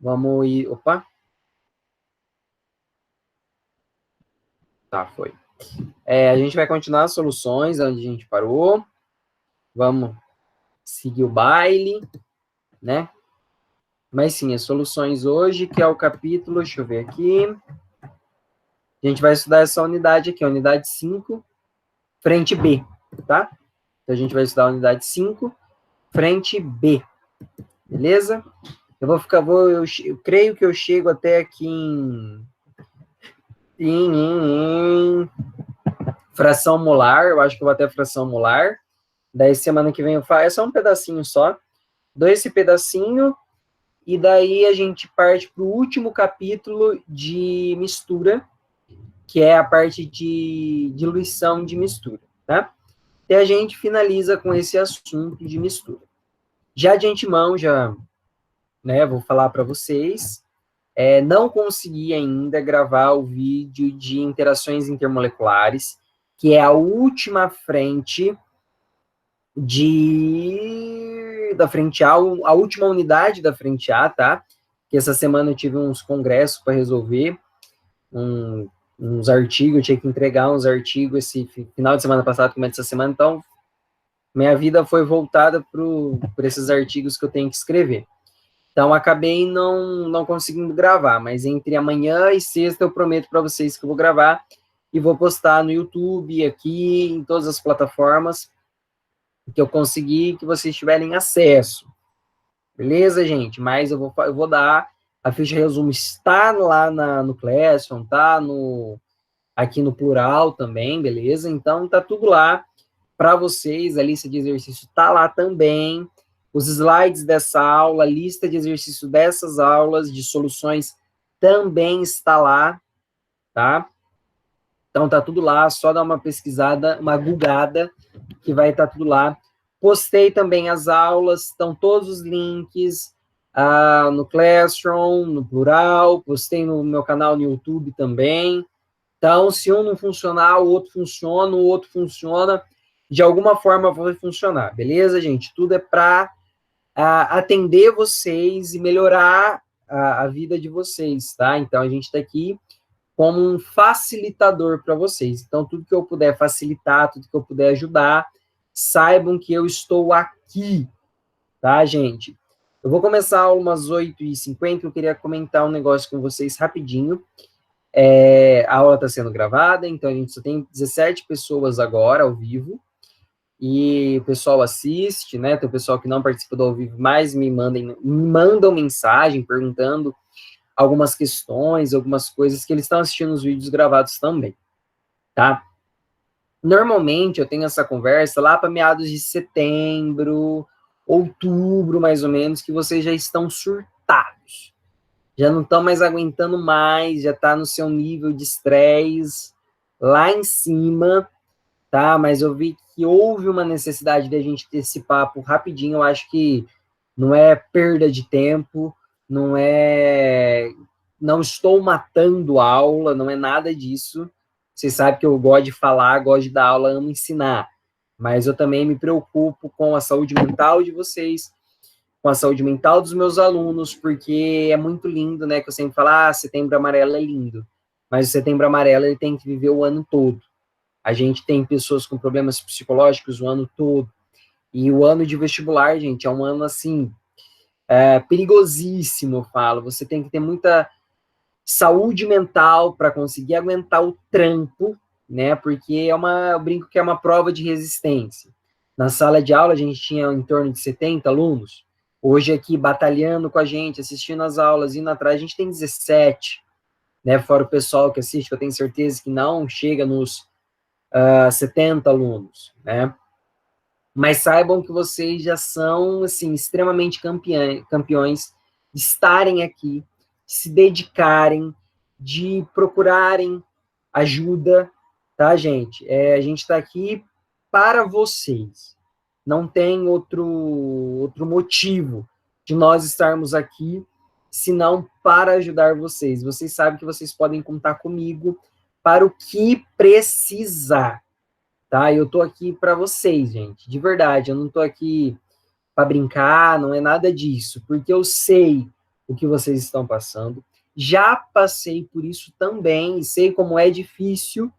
Vamos ir... Opa! Tá, foi. A gente vai continuar as soluções onde a gente parou. Vamos seguir o baile, né? Mas sim, as soluções hoje, que é o capítulo, deixa eu ver aqui. A gente vai estudar essa unidade aqui, a unidade 5, frente B, tá? Então a gente vai estudar a unidade 5, frente B, beleza? Eu creio que eu chego até aqui em fração molar, eu acho que eu vou até fração molar. Daí semana que vem eu faço, é só um pedacinho só. Dou esse pedacinho e daí a gente parte para o último capítulo de mistura, que é a parte de diluição de mistura, tá? E a gente finaliza com esse assunto de mistura. Já de antemão, vou falar para vocês, não consegui ainda gravar o vídeo de interações intermoleculares, que é a última frente da frente A, a última unidade da frente A, tá? Que essa semana eu tive uns congressos para resolver, uns artigos, eu tinha que entregar uns artigos esse final de semana passado, começo dessa semana, então minha vida foi voltada por esses artigos que eu tenho que escrever. Então, acabei não conseguindo gravar, mas entre amanhã e sexta eu prometo para vocês que eu vou gravar e vou postar no YouTube, aqui, em todas as plataformas que eu conseguir, que vocês tiverem acesso. Beleza, gente? Mas eu vou dar, a ficha resumo está lá no Classroom, tá aqui no Plural também, beleza? Então, tá tudo lá para vocês, a lista de exercício está lá também, os slides dessa aula, a lista de exercício dessas aulas, de soluções, também está lá, tá? Então, tá tudo lá, só dar uma pesquisada, uma googada, que vai estar tudo lá. Postei também as aulas, estão todos os links no Classroom, no Plural, postei no meu canal no YouTube também. Então, se um não funcionar, o outro funciona, de alguma forma vai funcionar, beleza, gente? Tudo é para atender vocês e melhorar a vida de vocês, tá? Então, a gente está aqui como um facilitador para vocês. Então, tudo que eu puder facilitar, tudo que eu puder ajudar, saibam que eu estou aqui, tá, gente? Eu vou começar a aula umas 8h50, eu queria comentar um negócio com vocês rapidinho. A aula está sendo gravada, então a gente só tem 17 pessoas agora ao vivo, e o pessoal assiste, né? Tem o pessoal que não participa do ao vivo, mas me mandam mensagem perguntando algumas questões, algumas coisas que eles estão assistindo os vídeos gravados também, tá? Normalmente eu tenho essa conversa lá para meados de setembro, outubro, mais ou menos, que vocês já estão surtados. Já não estão mais aguentando mais, já está no seu nível de estresse lá em cima, tá? Mas eu vi que houve uma necessidade de a gente ter esse papo rapidinho, eu acho que não é perda de tempo, não estou matando a aula, não é nada disso. Vocês sabem que eu gosto de falar, gosto de dar aula, amo ensinar, mas eu também me preocupo com a saúde mental de vocês, com a saúde mental dos meus alunos, porque é muito lindo, né, que eu sempre falo, Setembro Amarelo é lindo, mas o Setembro Amarelo ele tem que viver o ano todo. A gente tem pessoas com problemas psicológicos o ano todo, e o ano de vestibular, gente, é um ano, assim, perigosíssimo, eu falo, você tem que ter muita saúde mental para conseguir aguentar o trampo, né, porque eu brinco que é uma prova de resistência. Na sala de aula, a gente tinha em torno de 70 alunos, hoje aqui, batalhando com a gente, assistindo as aulas, indo atrás, a gente tem 17, né, fora o pessoal que assiste, que eu tenho certeza que não chega nos 70 alunos, né, mas saibam que vocês já são, assim, extremamente campeões de estarem aqui, de se dedicarem, de procurarem ajuda, tá, gente? A gente está aqui para vocês. Não tem outro motivo de nós estarmos aqui, senão para ajudar vocês. Vocês sabem que vocês podem contar comigo para o que precisar, tá? Eu tô aqui para vocês, gente, de verdade. Eu não tô aqui para brincar, não é nada disso, porque eu sei o que vocês estão passando. Já passei por isso também, e sei como é difícil,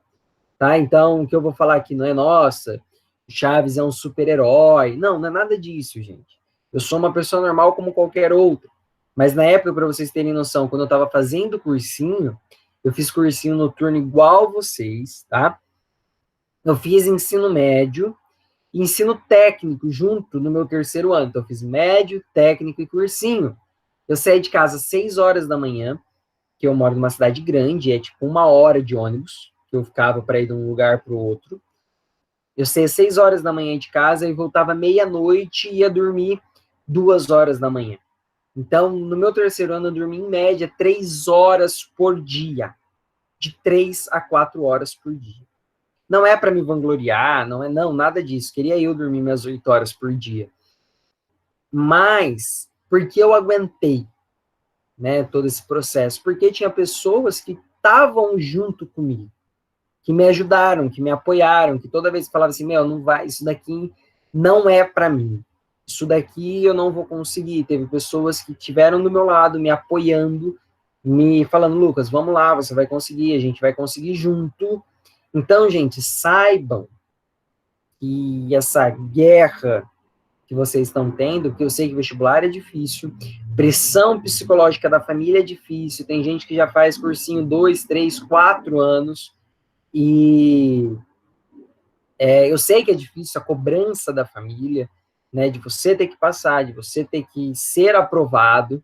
tá? Então, o que eu vou falar aqui não é, nossa, Chaves é um super-herói. Não, não é nada disso, gente. Eu sou uma pessoa normal como qualquer outra. Mas na época, para vocês terem noção, quando eu estava fazendo cursinho, eu fiz cursinho noturno igual vocês, tá? Eu fiz ensino médio e ensino técnico junto no meu terceiro ano. Então, eu fiz médio, técnico e cursinho. Eu saí de casa às 6 horas da manhã, que eu moro numa cidade grande, é tipo 1 hora de ônibus, que eu ficava para ir de um lugar para o outro. Eu saía às 6 horas da manhã de casa e voltava meia-noite e ia dormir 2 horas da manhã. Então, no meu terceiro ano, eu dormi em média 3 horas por dia. De 3 a 4 horas por dia. Não é para me vangloriar, não é nada disso. Queria eu dormir minhas 8 horas por dia. Mas, porque eu aguentei, né, todo esse processo? Porque tinha pessoas que estavam junto comigo, que me ajudaram, que me apoiaram, que toda vez que falava assim, meu, não vai, isso daqui não é para mim. Isso daqui eu não vou conseguir. Teve pessoas que estiveram do meu lado, me apoiando, me falando, Lucas, vamos lá, você vai conseguir, a gente vai conseguir junto. Então, gente, saibam que essa guerra que vocês estão tendo, porque eu sei que vestibular é difícil, pressão psicológica da família é difícil, tem gente que já faz cursinho 2, 3, 4 anos, e eu sei que é difícil a cobrança da família, né, de você ter que passar, de você ter que ser aprovado,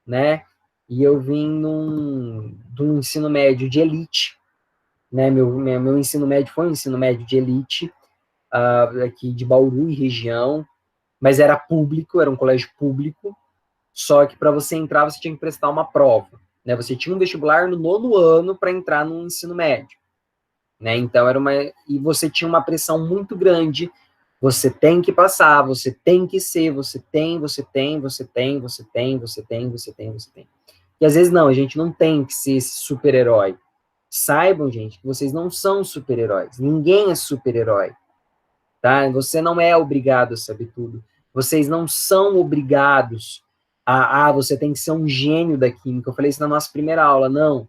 né, e eu vim de um ensino médio de elite, né, meu ensino médio foi um ensino médio de elite, aqui de Bauru e região, mas era público, era um colégio público, só que para você entrar você tinha que prestar uma prova, né, você tinha um vestibular no 9º ano para entrar no ensino médio, né, então e você tinha uma pressão muito grande, você tem que passar, você tem que ser, você tem, e às vezes não, a gente não tem que ser esse super-herói. Saibam, gente, que vocês não são super-heróis, ninguém é super-herói, tá? Você não é obrigado a saber tudo, vocês não são obrigados você tem que ser um gênio da química, eu falei isso na nossa primeira aula, não,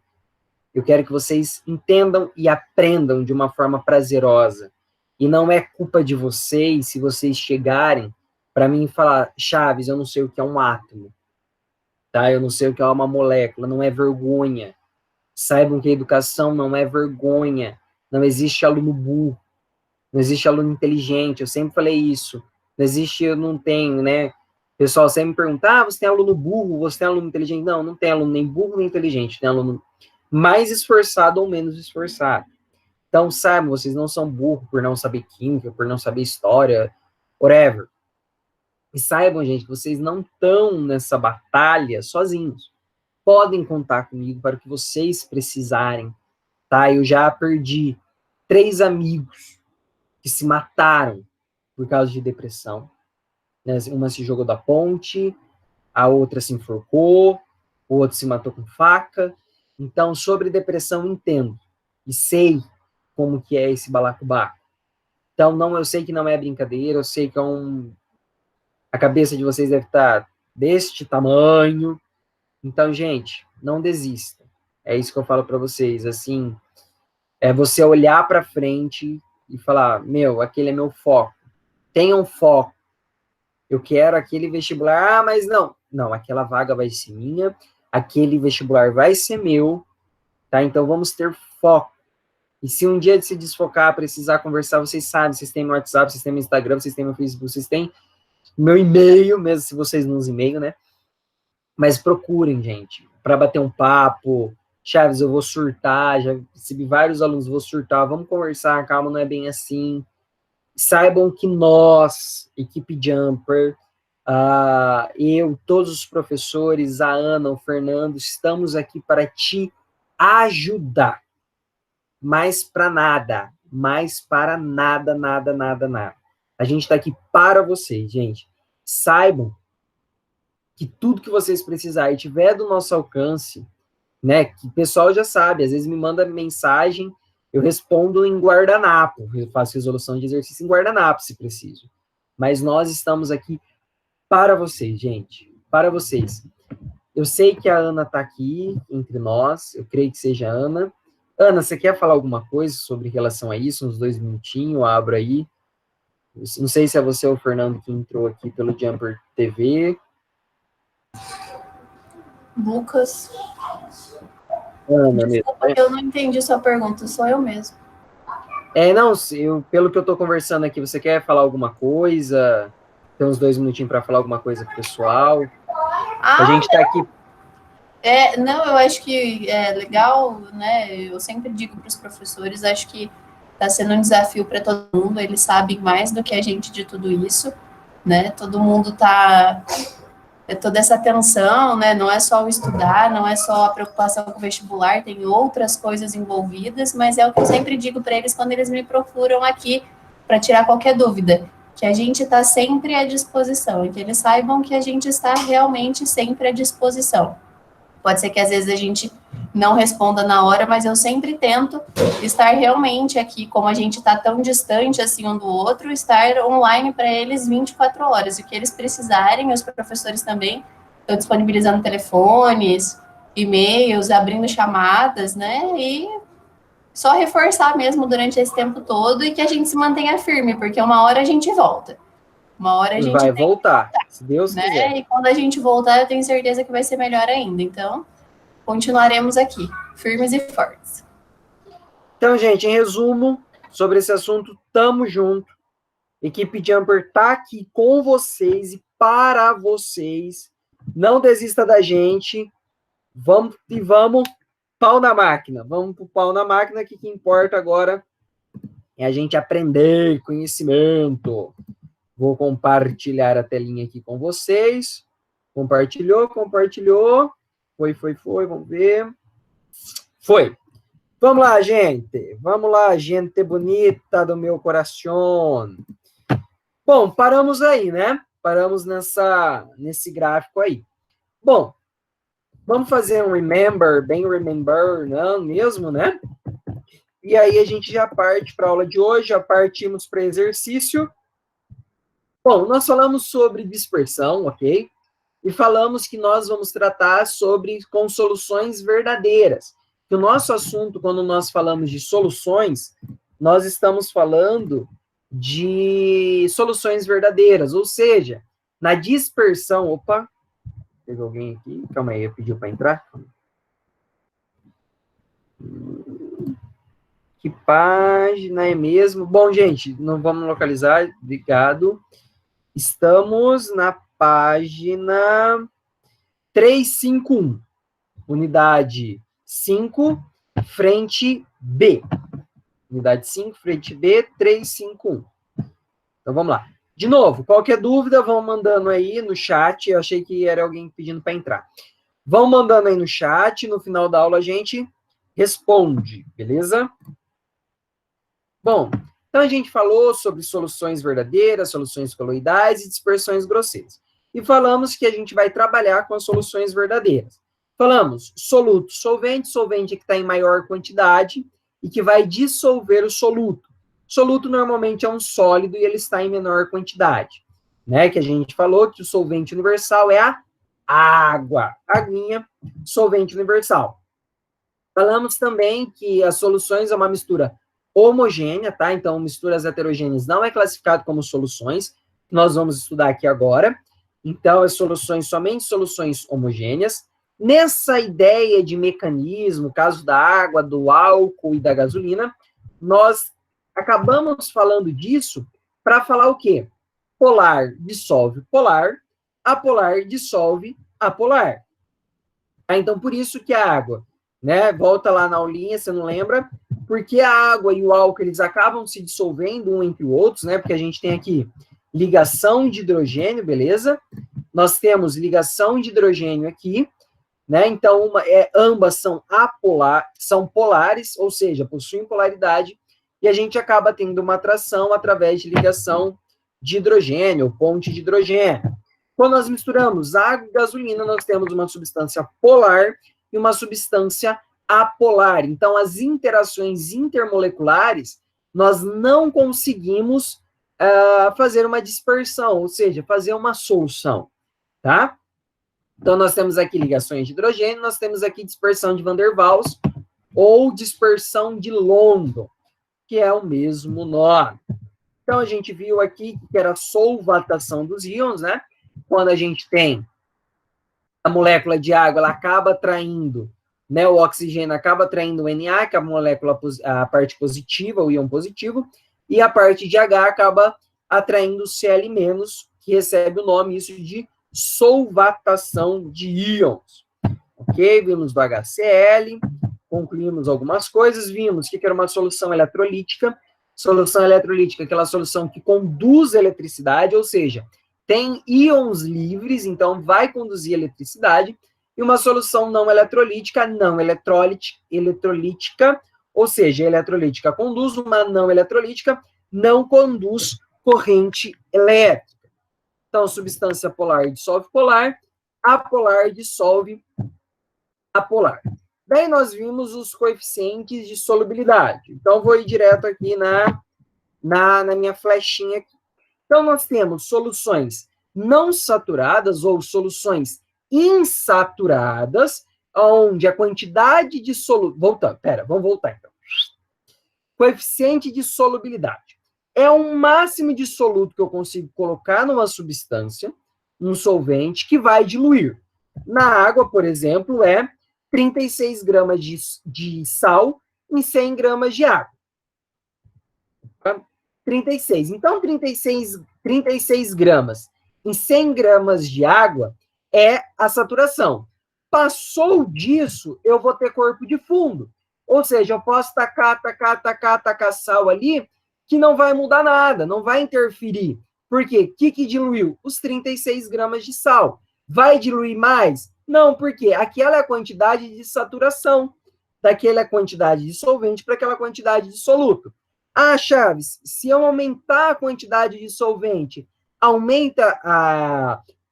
eu quero que vocês entendam e aprendam de uma forma prazerosa. E não é culpa de vocês se vocês chegarem para mim e falar, Chaves, eu não sei o que é um átomo, tá? Eu não sei o que é uma molécula, não é vergonha. Saibam que a educação não é vergonha. Não existe aluno burro, não existe aluno inteligente, eu sempre falei isso. Não existe, eu não tenho, né? O pessoal sempre me pergunta, você tem aluno burro, você tem aluno inteligente? Não, não tem aluno nem burro nem inteligente, tem aluno mais esforçado ou menos esforçado. Então, sabe, vocês não são burros por não saber química, por não saber história, whatever. E saibam, gente, que vocês não estão nessa batalha sozinhos. Podem contar comigo para o que vocês precisarem, tá? Eu já perdi 3 amigos que se mataram por causa de depressão, né? Uma se jogou da ponte, a outra se enforcou, o outro se matou com faca. Então, sobre depressão, entendo. E sei como que é esse balacobaco. Então, não, eu sei que não é brincadeira, eu sei que a cabeça de vocês deve estar deste tamanho. Então, gente, não desista. É isso que eu falo para vocês. Assim, é você olhar para frente e falar, meu, aquele é meu foco. Tenham foco. Eu quero aquele vestibular, mas não. Não, aquela vaga vai ser minha, aquele vestibular vai ser meu, tá? Então, vamos ter foco. E se um dia de se desfocar, precisar conversar, vocês sabem, vocês têm meu WhatsApp, vocês têm meu Instagram, vocês têm meu Facebook, vocês têm meu e-mail, mesmo se vocês não usam e-mail, né? Mas procurem, gente, para bater um papo. Chaves, eu vou surtar, já recebi vários alunos, vou surtar, vamos conversar, calma, não é bem assim. Saibam que nós, equipe Jumper, eu, todos os professores, a Ana, o Fernando, estamos aqui para te ajudar. Mais para nada, nada. A gente está aqui para vocês, gente. Saibam que tudo que vocês precisarem e tiver do nosso alcance, né, que o pessoal já sabe, às vezes me manda mensagem, eu respondo em guardanapo, eu faço resolução de exercício em guardanapo, se preciso. Mas nós estamos aqui para vocês, gente, para vocês. Eu sei que a Ana está aqui entre nós, eu creio que seja a Ana. Ana, você quer falar alguma coisa sobre relação a isso? Uns 2 minutinhos, eu abro aí. Não sei se é você ou o Fernando que entrou aqui pelo Jumper TV. Lucas. Ana mesmo, Desculpa, né? eu não entendi sua pergunta, sou eu mesmo. Não, pelo que eu estou conversando aqui, você quer falar alguma coisa? Tem uns 2 minutinhos para falar alguma coisa pro pessoal. A gente está aqui. Não, eu acho que é legal, né? Eu sempre digo para os professores, acho que está sendo um desafio para todo mundo, eles sabem mais do que a gente de tudo isso, né? Todo mundo está toda essa tensão, né? Não é só o estudar, não é só a preocupação com o vestibular, tem outras coisas envolvidas, mas é o que eu sempre digo para eles quando eles me procuram aqui para tirar qualquer dúvida, que a gente está sempre à disposição, e que eles saibam que a gente está realmente sempre à disposição. Pode ser que às vezes a gente não responda na hora, mas eu sempre tento estar realmente aqui, como a gente está tão distante assim um do outro, estar online para eles 24 horas. E o que eles precisarem, os professores também estão disponibilizando telefones, e-mails, abrindo chamadas, né? E só reforçar mesmo durante esse tempo todo e que a gente se mantenha firme, porque uma hora a gente volta. Uma hora a gente Vai tem que voltar, voltar, se Deus quiser. né? E quando a gente voltar, eu tenho certeza que vai ser melhor ainda. Então, continuaremos aqui, firmes e fortes. Então, gente, em resumo, sobre esse assunto, tamo junto. Equipe Jumper tá aqui com vocês e para vocês. Não desista da gente. Vamos e vamos, pau na máquina. Vamos pro pau na máquina, que o que importa agora é a gente aprender conhecimento. Vou compartilhar a telinha aqui com vocês. Compartilhou. Foi. Vamos ver. Foi. Vamos lá, gente. Vamos lá, gente bonita do meu coração. Bom, paramos aí, né? Paramos nesse gráfico aí. Bom, vamos fazer um remember, não mesmo, né? E aí a gente já parte para a aula de hoje, já partimos para exercício. Bom, nós falamos sobre dispersão, ok? E falamos que nós vamos tratar com soluções verdadeiras. Que o nosso assunto, quando nós falamos de soluções, nós estamos falando de soluções verdadeiras, ou seja, na dispersão... Opa, teve alguém aqui? Calma aí, pediu para entrar? Que página é mesmo? Bom, gente, não vamos localizar, obrigado. Estamos na página 351, unidade 5, frente B. Unidade 5, frente B, 351. Então, vamos lá. De novo, qualquer dúvida, vão mandando aí no chat. Eu achei que era alguém pedindo para entrar. Vão mandando aí no chat. No final da aula, a gente responde, beleza? Bom, então a gente falou sobre soluções verdadeiras, soluções coloidais e dispersões grosseiras. E falamos que a gente vai trabalhar com as soluções verdadeiras. Falamos soluto, solvente é que está em maior quantidade e que vai dissolver o soluto. Soluto normalmente é um sólido e ele está em menor quantidade. Né? Que a gente falou que o solvente universal é a água. Aguinha, solvente universal. Falamos também que as soluções é uma mistura homogênea, tá? Então, misturas heterogêneas não é classificado como soluções. Nós vamos estudar aqui agora. Então, as soluções, somente soluções homogêneas. Nessa ideia de mecanismo, caso da água, do álcool e da gasolina, nós acabamos falando disso para falar o quê? Polar dissolve polar, apolar dissolve apolar. Então, por isso que a água, né? Volta lá na aulinha, você não lembra? Porque a água e o álcool, eles acabam se dissolvendo um entre os outros, né? Porque a gente tem aqui ligação de hidrogênio, beleza? Nós temos ligação de hidrogênio aqui, né? Então, ambas são polares, ou seja, possuem polaridade, e a gente acaba tendo uma atração através de ligação de hidrogênio, ponte de hidrogênio. Quando nós misturamos água e gasolina, nós temos uma substância polar e uma substância apolar. Então, as interações intermoleculares, nós não conseguimos fazer uma dispersão, ou seja, fazer uma solução, tá? Então, nós temos aqui ligações de hidrogênio, nós temos aqui dispersão de Van der Waals ou dispersão de London, que é o mesmo nome. Então, a gente viu aqui que era a solvatação dos íons, né? Quando a gente tem a molécula de água, ela acaba atraindo, né? O oxigênio acaba atraindo o Na, que é a molécula, a parte positiva, o íon positivo, e a parte de H acaba atraindo o Cl-, que recebe o nome isso de solvatação de íons. Ok? Vimos do HCl, concluímos algumas coisas, vimos que era uma solução eletrolítica. Solução eletrolítica, aquela solução que conduz eletricidade, ou seja, tem íons livres, então vai conduzir eletricidade, e uma solução não eletrolítica, não eletrolítica, ou seja, eletrolítica conduz, uma não eletrolítica não conduz corrente elétrica. Então, substância polar dissolve polar, apolar dissolve apolar. Daí nós vimos os coeficientes de solubilidade. Então, vou ir direto aqui na minha flechinha aqui. Então, nós temos soluções não saturadas ou soluções insaturadas, onde a quantidade de solubilidade... Vamos voltar então. Coeficiente de solubilidade. É o máximo de soluto que eu consigo colocar numa substância, num solvente, que vai diluir. Na água, por exemplo, é 36 gramas de sal em 100 gramas de água. 36. Então, 36 gramas em 100 gramas de água é a saturação. Passou disso, eu vou ter corpo de fundo. Ou seja, eu posso tacar sal ali, que não vai mudar nada, não vai interferir. Por quê? O que diluiu? Os 36 gramas de sal. Vai diluir mais? Não, porque aquela é a quantidade de saturação, daquela quantidade de solvente para aquela quantidade de soluto. Ah, Chaves, se eu aumentar a quantidade de solvente, aumenta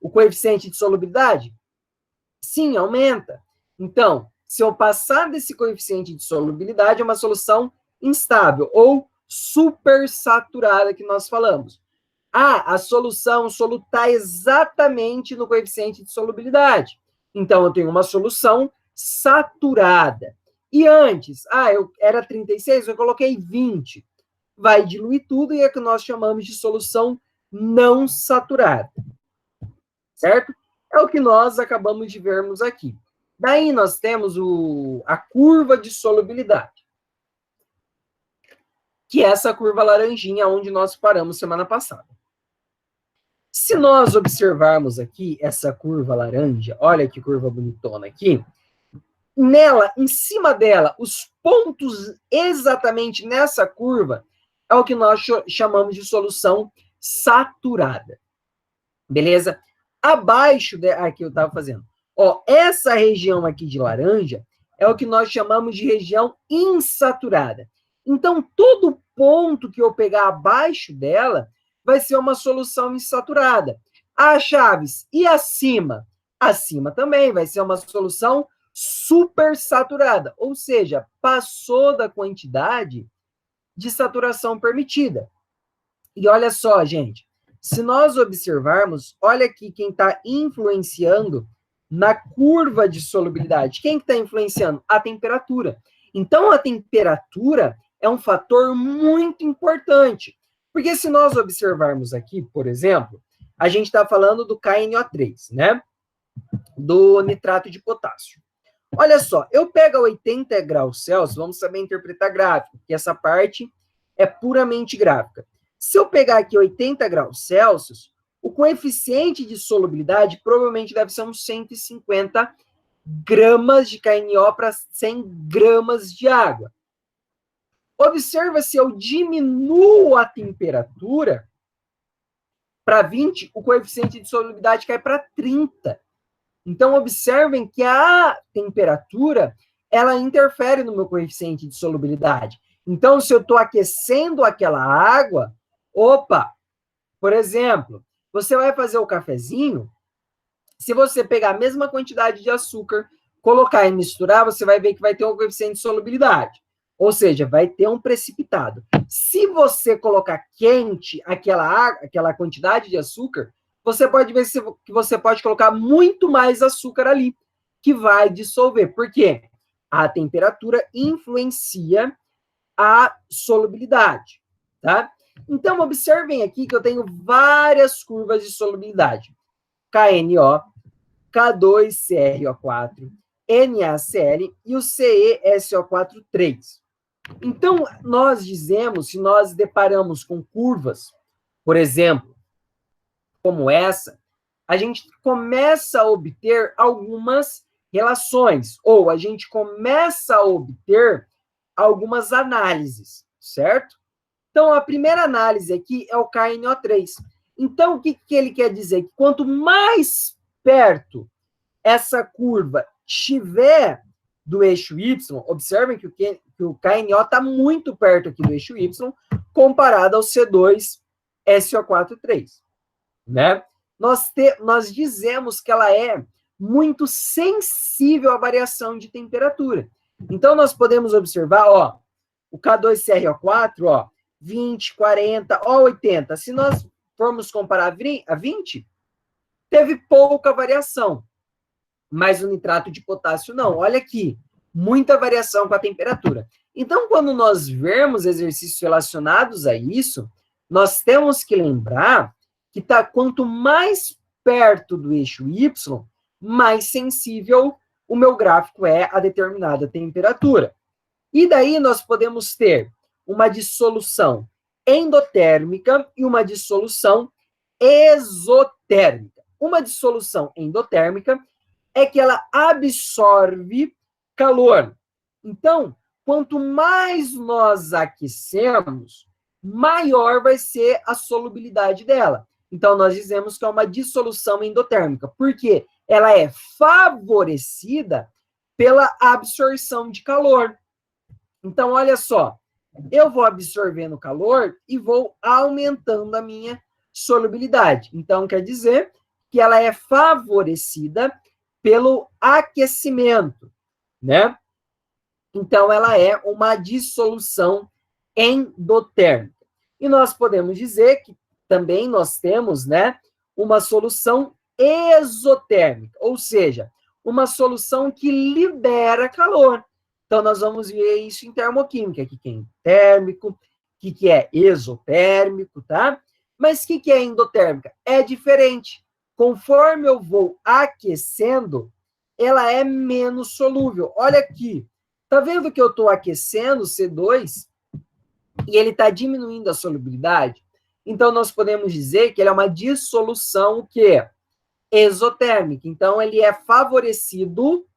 o coeficiente de solubilidade? Sim, aumenta. Então, se eu passar desse coeficiente de solubilidade, é uma solução instável ou supersaturada que nós falamos. Ah, a solução solutar exatamente no coeficiente de solubilidade. Então, eu tenho uma solução saturada. E antes, eu era 36, eu coloquei 20. Vai diluir tudo e é o que nós chamamos de solução não saturada. Certo? É o que nós acabamos de vermos aqui. Daí nós temos a curva de solubilidade, que é essa curva laranjinha onde nós paramos semana passada. Se nós observarmos aqui essa curva laranja, olha que curva bonitona aqui, nela, em cima dela, os pontos exatamente nessa curva é o que nós chamamos de solução saturada. Beleza? Abaixo, aqui eu estava fazendo, essa região aqui de laranja é o que nós chamamos de região insaturada. Então, todo ponto que eu pegar abaixo dela vai ser uma solução insaturada. Ah, Chaves, e acima? Acima também vai ser uma solução supersaturada, ou seja, passou da quantidade de saturação permitida. E olha só, gente, se nós observarmos, olha aqui quem está influenciando na curva de solubilidade. Quem que está influenciando? A temperatura. Então, a temperatura é um fator muito importante. Porque se nós observarmos aqui, por exemplo, a gente está falando do KNO3, né? Do nitrato de potássio. Olha só, eu pego a 80 graus Celsius, vamos saber interpretar gráfico, porque essa parte é puramente gráfica. Se eu pegar aqui 80 graus Celsius, o coeficiente de solubilidade provavelmente deve ser uns 150 gramas de KNO para 100 gramas de água. Observa, se eu diminuo a temperatura para 20, o coeficiente de solubilidade cai para 30. Então, observem que a temperatura, ela interfere no meu coeficiente de solubilidade. Então, se eu estou aquecendo aquela água, por exemplo, você vai fazer o cafezinho, se você pegar a mesma quantidade de açúcar, colocar e misturar, você vai ver que vai ter um coeficiente de solubilidade. Ou seja, vai ter um precipitado. Se você colocar quente aquela quantidade de açúcar, você pode ver que você pode colocar muito mais açúcar ali, que vai dissolver. Por quê? A temperatura influencia a solubilidade, tá? Então, observem aqui que eu tenho várias curvas de solubilidade. KNO, K2CrO4, NaCl e o CeSO4-3. Então, nós dizemos, se nós deparamos com curvas, por exemplo, como essa, a gente começa a obter algumas relações, ou a gente começa a obter algumas análises, certo? Então, a primeira análise aqui é o KNO3. Então, o que ele quer dizer? Que quanto mais perto essa curva estiver do eixo Y, observem que o KNO está muito perto aqui do eixo Y, comparado ao C2SO4-3, né? Nós dizemos que ela é muito sensível à variação de temperatura. Então, nós podemos observar, ó, o K2CrO4, ó, 20, 40, ó, 80. Se nós formos comparar a 20, teve pouca variação. Mas o nitrato de potássio não. Olha aqui, muita variação com a temperatura. Então, quando nós vermos exercícios relacionados a isso, nós temos que lembrar que quanto mais perto do eixo Y, mais sensível o meu gráfico é a determinada temperatura. E daí nós podemos ter uma dissolução endotérmica e uma dissolução exotérmica. Uma dissolução endotérmica é que ela absorve calor. Então, quanto mais nós aquecemos, maior vai ser a solubilidade dela. Então, nós dizemos que é uma dissolução endotérmica, porque ela é favorecida pela absorção de calor. Então, olha só, eu vou absorvendo calor e vou aumentando a minha solubilidade. Então, quer dizer que ela é favorecida pelo aquecimento, né? Então, ela é uma dissolução endotérmica. E nós podemos dizer que também nós temos, né, uma solução exotérmica, ou seja, uma solução que libera calor. Então, nós vamos ver isso em termoquímica, que é térmico, que é exotérmico, tá? Mas o que é endotérmica? É diferente. Conforme eu vou aquecendo, ela é menos solúvel. Olha aqui, tá vendo que eu estou aquecendo o C2 e ele está diminuindo a solubilidade? Então, nós podemos dizer que ele é uma dissolução o quê? Exotérmica. Então, ele é favorecido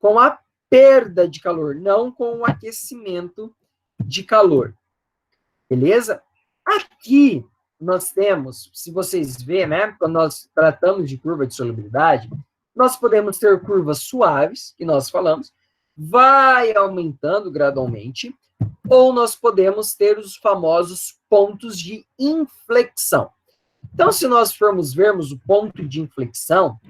com a perda de calor, não com o aquecimento de calor. Beleza? Aqui nós temos, se vocês verem, né, quando nós tratamos de curva de solubilidade, nós podemos ter curvas suaves, que nós falamos, vai aumentando gradualmente, ou nós podemos ter os famosos pontos de inflexão. Então, se nós formos vermos o ponto de inflexão,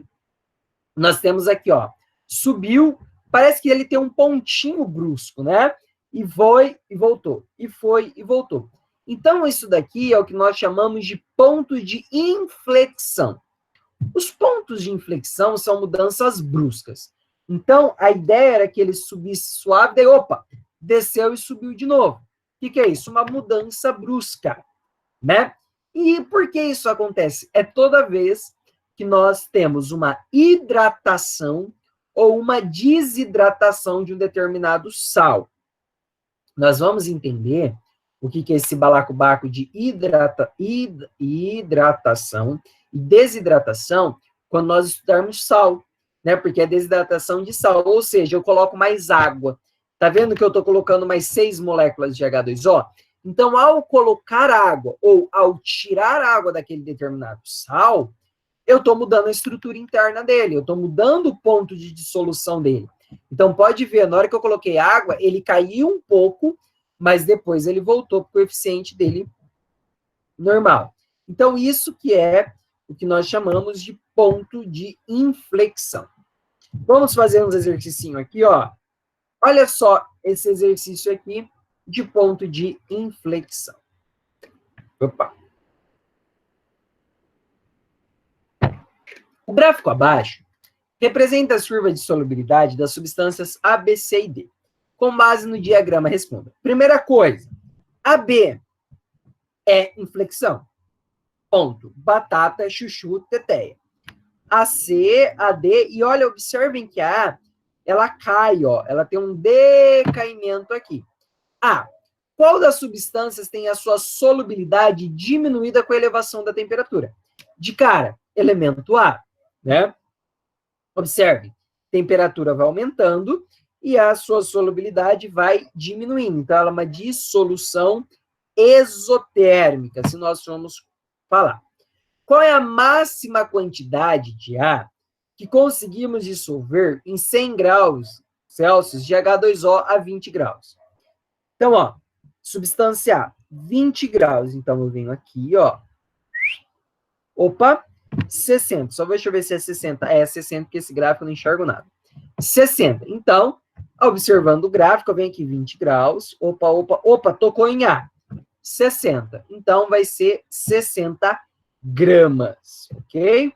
nós temos aqui, ó, subiu, parece que ele tem um pontinho brusco, né? E foi e voltou, e foi e voltou. Então, isso daqui é o que nós chamamos de ponto de inflexão. Os pontos de inflexão são mudanças bruscas. Então, a ideia era que ele subisse suave, daí, opa, desceu e subiu de novo. O que é isso? Uma mudança brusca, né? E por que isso acontece? É toda vez que nós temos uma hidratação ou uma desidratação de um determinado sal. Nós vamos entender o que é esse balacobaco de hidratação e desidratação quando nós estudarmos sal, né? Porque é desidratação de sal, ou seja, eu coloco mais água. Tá vendo que eu estou colocando mais 6 moléculas de H2O? Então, ao colocar água ou ao tirar água daquele determinado sal, eu estou mudando a estrutura interna dele, eu estou mudando o ponto de dissolução dele. Então, pode ver, na hora que eu coloquei água, ele caiu um pouco, mas depois ele voltou para o coeficiente dele normal. Então, isso que é o que nós chamamos de ponto de inflexão. Vamos fazer uns exercícios aqui, ó. Olha só esse exercício aqui de ponto de inflexão. Opa! O gráfico abaixo representa as curvas de solubilidade das substâncias A, B, C e D. Com base no diagrama, responda. Primeira coisa, AB é inflexão. Ponto. Batata, chuchu, teteia. AC, AD, e olha, observem que a A, ela cai, ó, ela tem um decaimento aqui. A, qual das substâncias tem a sua solubilidade diminuída com a elevação da temperatura? De cara, elemento A, né? Observe, temperatura vai aumentando e a sua solubilidade vai diminuindo. Então, ela é uma dissolução exotérmica, se nós formos falar. Qual é a máxima quantidade de A que conseguimos dissolver em 100 graus Celsius de H2O a 20 graus? Então, ó, substância A, 20 graus. Então, eu venho aqui, ó. Opa, 60. Só deixa eu ver se é 60. É 60, porque esse gráfico eu não enxergo nada. 60. Então, observando o gráfico, eu venho aqui 20 graus. Opa, tocou em A. 60. Então, vai ser 60 gramas, ok?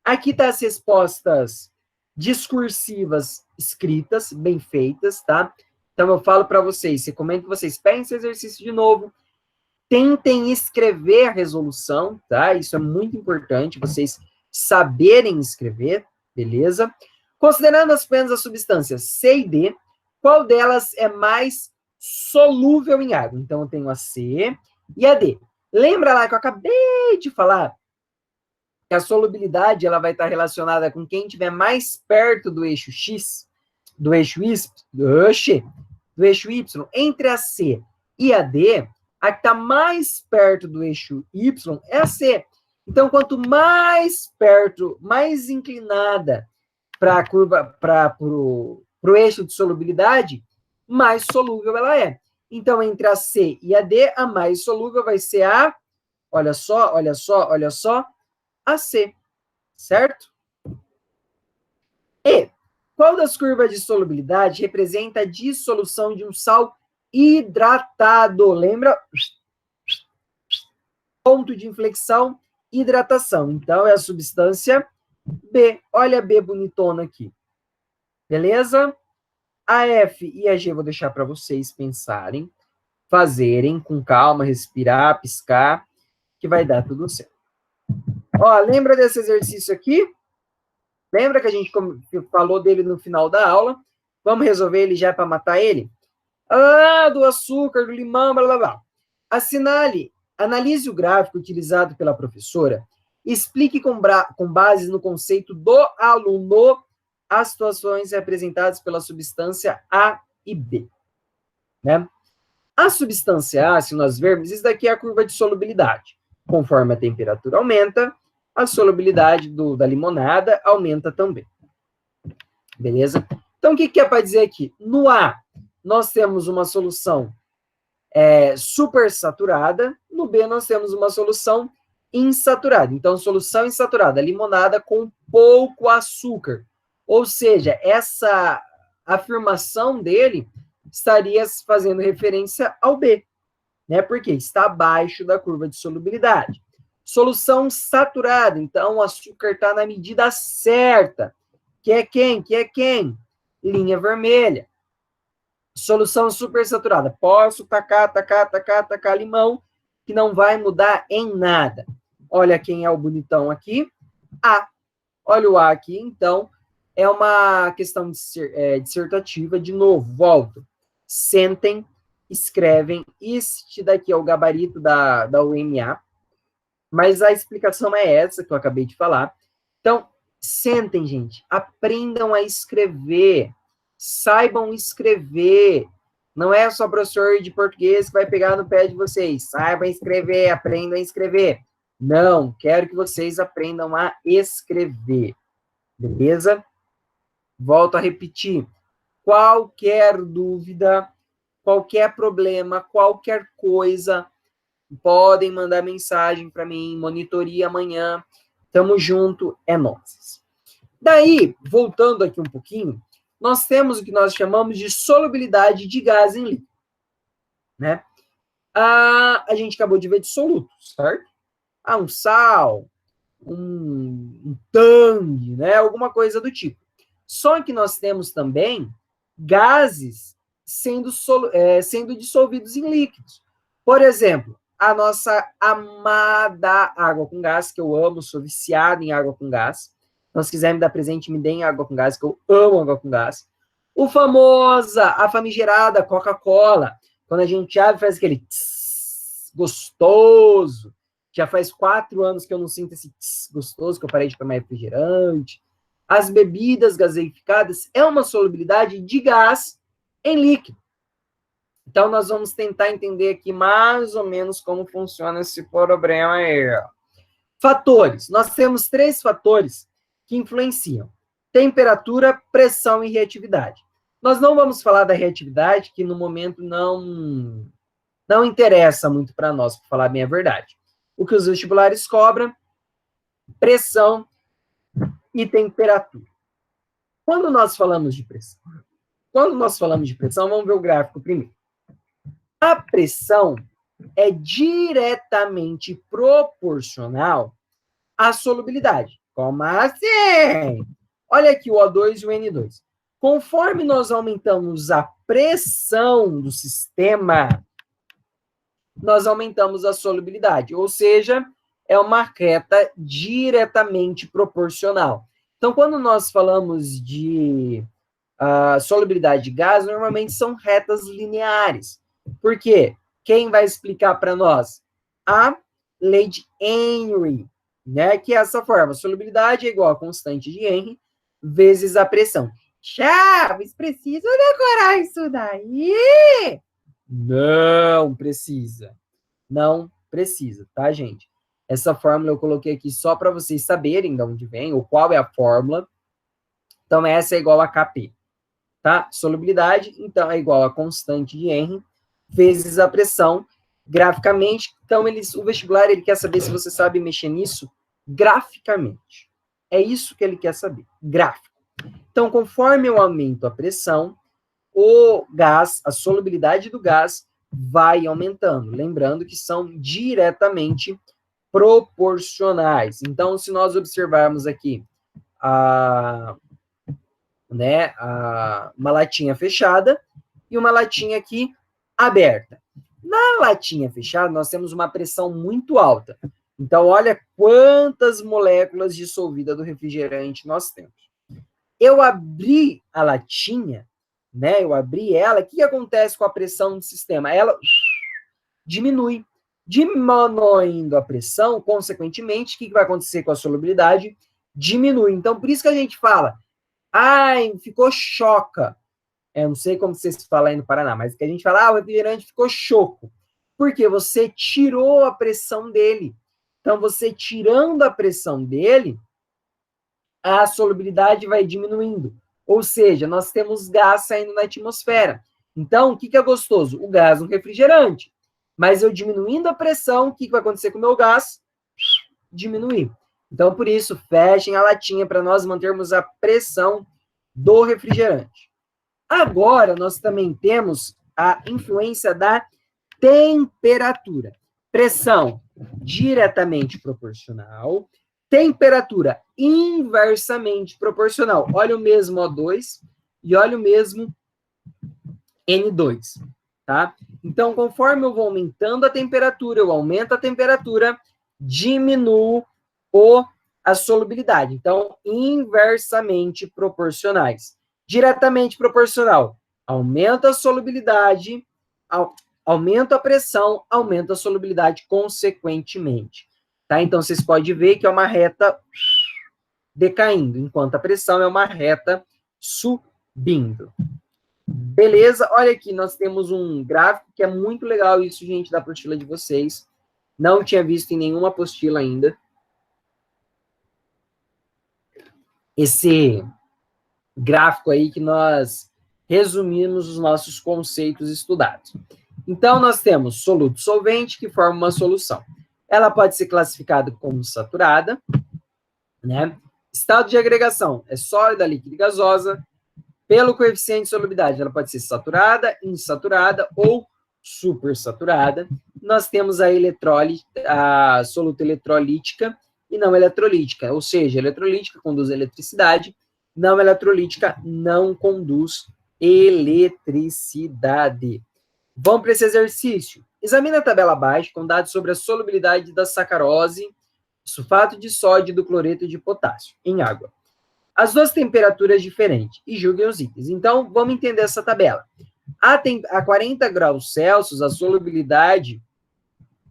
Aqui tá as respostas discursivas escritas, bem feitas, tá? Então, eu falo para vocês, recomendo que vocês peguem esse exercício de novo, tentem escrever a resolução, tá? Isso é muito importante, vocês saberem escrever, beleza? Considerando apenas as substâncias C e D, qual delas é mais solúvel em água? Então, eu tenho a C e a D. Lembra lá que eu acabei de falar que a solubilidade ela vai estar relacionada com quem estiver mais perto do eixo X, do eixo Y, entre a C e a D, a que está mais perto do eixo Y é a C. Então, quanto mais perto, mais inclinada para a curva, para o eixo de solubilidade, mais solúvel ela é. Então, entre a C e a D, a mais solúvel vai ser a, olha só, a C, certo? E qual das curvas de solubilidade representa a dissolução de um sal hidratado? Lembra? Ponto de inflexão, hidratação. Então, é a substância B. Olha a B bonitona aqui. Beleza? A F e a G eu vou deixar para vocês pensarem, fazerem com calma, respirar, piscar, que vai dar tudo certo. Ó, lembra desse exercício aqui? Lembra que a gente falou dele no final da aula? Vamos resolver ele já para matar ele? Do açúcar, do limão, blá, blá, blá. Analise o gráfico utilizado pela professora, explique com base no conceito do aluno as situações representadas pela substância A e B. Né? A substância A, se nós vermos, isso daqui é a curva de solubilidade. Conforme a temperatura aumenta, a solubilidade da limonada aumenta também. Beleza? Então, o que é para dizer aqui? No A, nós temos uma solução supersaturada. No B, nós temos uma solução insaturada. Então, solução insaturada, limonada com pouco açúcar. Ou seja, essa afirmação dele estaria fazendo referência ao B, né? Porque está abaixo da curva de solubilidade. Solução saturada, então o açúcar está na medida certa. Que é quem? Linha vermelha. Solução supersaturada. Posso tacar limão, que não vai mudar em nada. Olha quem é o bonitão aqui. A. Olha o A aqui, então. É uma questão dissertativa. De novo, volto. Sentem, escrevem. Este daqui é o gabarito da UMA. Mas a explicação é essa que eu acabei de falar. Então, sentem, gente. Aprendam a escrever. Saibam escrever. Não é só professor de português que vai pegar no pé de vocês. Saibam escrever, aprendam a escrever. Não, quero que vocês aprendam a escrever. Beleza? Volto a repetir. Qualquer dúvida, qualquer problema, qualquer coisa, podem mandar mensagem para mim, monitoria amanhã. Tamo junto, é nóis. Daí, voltando aqui um pouquinho, nós temos o que nós chamamos de solubilidade de gás em líquido, né? A gente acabou de ver dissolutos, certo? Um sal, um tangue, né? Alguma coisa do tipo. Só que nós temos também gases sendo dissolvidos em líquidos. Por exemplo, a nossa amada água com gás, que eu amo, sou viciado em água com gás. Então, se quiser me dar presente, me deem água com gás, que eu amo água com gás. A famigerada Coca-Cola. Quando a gente abre, faz aquele tss, gostoso. Já faz 4 anos que eu não sinto esse tss, gostoso, que eu parei de tomar refrigerante. As bebidas gaseificadas é uma solubilidade de gás em líquido. Então, nós vamos tentar entender aqui mais ou menos como funciona esse problema aí. Fatores. Nós temos 3 fatores que influenciam: temperatura, pressão e reatividade. Nós não vamos falar da reatividade, que no momento não interessa muito para nós, para falar bem a verdade. O que os vestibulares cobram: pressão e temperatura. Quando nós falamos de pressão, vamos ver o gráfico primeiro. A pressão é diretamente proporcional à solubilidade. Como assim? Olha aqui o O2 e o N2. Conforme nós aumentamos a pressão do sistema, nós aumentamos a solubilidade, ou seja, é uma reta diretamente proporcional. Então, quando nós falamos de solubilidade de gás, normalmente são retas lineares. Por quê? Quem vai explicar para nós? A lei de Henry, né? Que é essa forma: solubilidade é igual a constante de Henry vezes a pressão. Chaves, precisa decorar isso daí? Não precisa. Não precisa, tá, gente? Essa fórmula eu coloquei aqui só para vocês saberem de onde vem, ou qual é a fórmula. Então, essa é igual a Kp, tá? Solubilidade, então, é igual a constante de Henry vezes a pressão, graficamente. Então, o vestibular, ele quer saber se você sabe mexer nisso graficamente. É isso que ele quer saber, gráfico. Então, conforme eu aumento a pressão, o gás, a solubilidade do gás vai aumentando. Lembrando que são diretamente proporcionais. Então, se nós observarmos aqui uma latinha fechada e uma latinha aqui aberta. Na latinha fechada, nós temos uma pressão muito alta. Então, olha quantas moléculas dissolvidas do refrigerante nós temos. Eu abri a latinha, né? Eu abri ela. O que acontece com a pressão do sistema? Ela diminui. Diminuindo a pressão, consequentemente, o que vai acontecer com a solubilidade? Diminui. Então, por isso que a gente fala: ai, ficou choca. Eu não sei como vocês falam aí no Paraná, mas que a gente fala: o refrigerante ficou choco. Porque você tirou a pressão dele. Então, você tirando a pressão dele, a solubilidade vai diminuindo. Ou seja, nós temos gás saindo na atmosfera. Então, o que é gostoso? O gás, um refrigerante. Mas eu diminuindo a pressão, o que vai acontecer com o meu gás? Diminuir. Então, por isso, fechem a latinha para nós mantermos a pressão do refrigerante. Agora, nós também temos a influência da temperatura. Pressão diretamente proporcional, temperatura inversamente proporcional. Olha o mesmo O2 e olha o mesmo N2, tá? Então, conforme eu vou aumentando a temperatura, eu aumento a temperatura, diminuo a solubilidade. Então, inversamente proporcionais. Diretamente proporcional, aumenta a solubilidade, aumenta a pressão, aumenta a solubilidade consequentemente. Tá? Então, vocês podem ver que é uma reta decaindo, enquanto a pressão é uma reta subindo. Beleza? Olha aqui, nós temos um gráfico que é muito legal isso, gente, da apostila de vocês. Não tinha visto em nenhuma apostila ainda. Esse gráfico aí que nós resumimos os nossos conceitos estudados. Então, nós temos soluto solvente, que forma uma solução. Ela pode ser classificada como saturada, né? Estado de agregação é sólida, líquida e gasosa. Pelo coeficiente de solubilidade, ela pode ser saturada, insaturada ou supersaturada. Nós temos a eletrólise, a soluta eletrolítica, e não eletrolítica. Ou seja, eletrolítica conduz eletricidade, não eletrolítica não conduz eletricidade. Vamos para esse exercício. Examine a tabela abaixo com dados sobre a solubilidade da sacarose, sulfato de sódio e do cloreto de potássio em água. As duas temperaturas diferentes e julguem os itens. Então, vamos entender essa tabela. A 40 graus Celsius, a solubilidade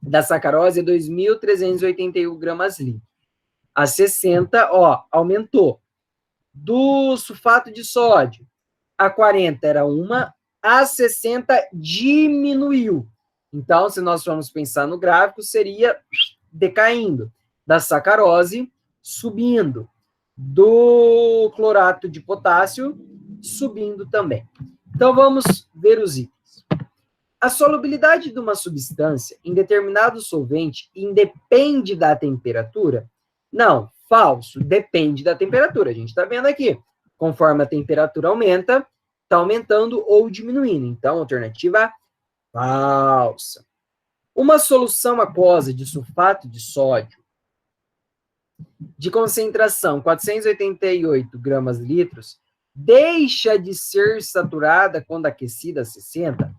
da sacarose é 2.381 gramas litro. A 60, aumentou. Do sulfato de sódio, a 40 era 1, a 60 diminuiu. Então, se nós formos pensar no gráfico, seria decaindo. Da sacarose, subindo. Do clorato de potássio, subindo também. Então, vamos ver os itens. A solubilidade de uma substância em determinado solvente independe da temperatura? Não, falso, depende da temperatura. A gente está vendo aqui. Conforme a temperatura aumenta, está aumentando ou diminuindo. Então, alternativa falsa. Uma solução aquosa de sulfato de sódio de concentração 488 gramas litros deixa de ser saturada quando aquecida a 60?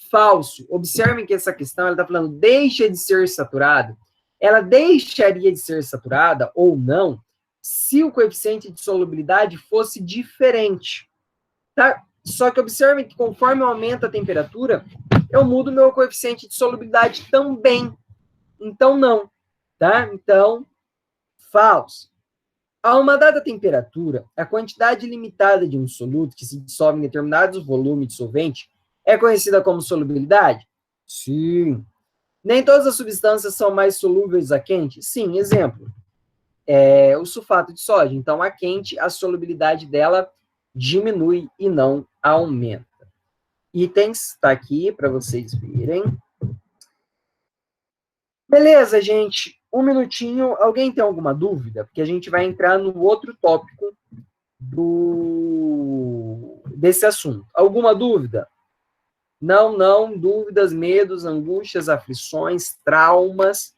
Falso. Observem que essa questão ela está falando deixa de ser saturada. Ela deixaria de ser saturada ou não se o coeficiente de solubilidade fosse diferente. Tá? Só que observem que conforme aumenta a temperatura, eu mudo meu coeficiente de solubilidade também. Então, não. Tá? Então, falso. A uma dada temperatura, a quantidade limitada de um soluto que se dissolve em determinados volumes de solvente é conhecida como solubilidade? Sim. Nem todas as substâncias são mais solúveis a quente? Sim. Exemplo, o sulfato de sódio. Então, a quente, a solubilidade dela diminui e não aumenta. Itens, está aqui para vocês verem. Beleza, gente. Um minutinho. Alguém tem alguma dúvida? Porque a gente vai entrar no outro tópico desse assunto. Alguma dúvida? Não. Dúvidas, medos, angústias, aflições, traumas.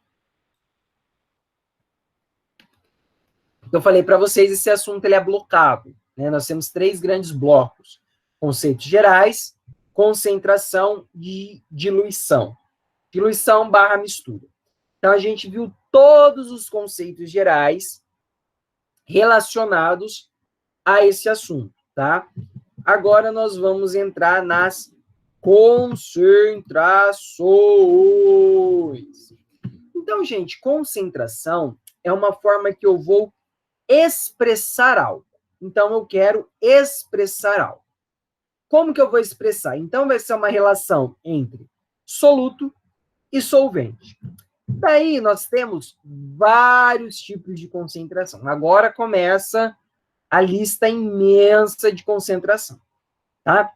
Eu falei para vocês, esse assunto ele é blocado. Né? Nós temos 3 grandes blocos. Conceitos gerais, concentração e diluição. Diluição / mistura. Então, a gente viu todos os conceitos gerais relacionados a esse assunto, tá? Agora, nós vamos entrar nas concentrações. Então, gente, concentração é uma forma que eu vou expressar algo. Então, eu quero expressar algo. Como que eu vou expressar? Então, vai ser uma relação entre soluto e solvente. Daí, nós temos vários tipos de concentração. Agora começa a lista imensa de concentração, tá?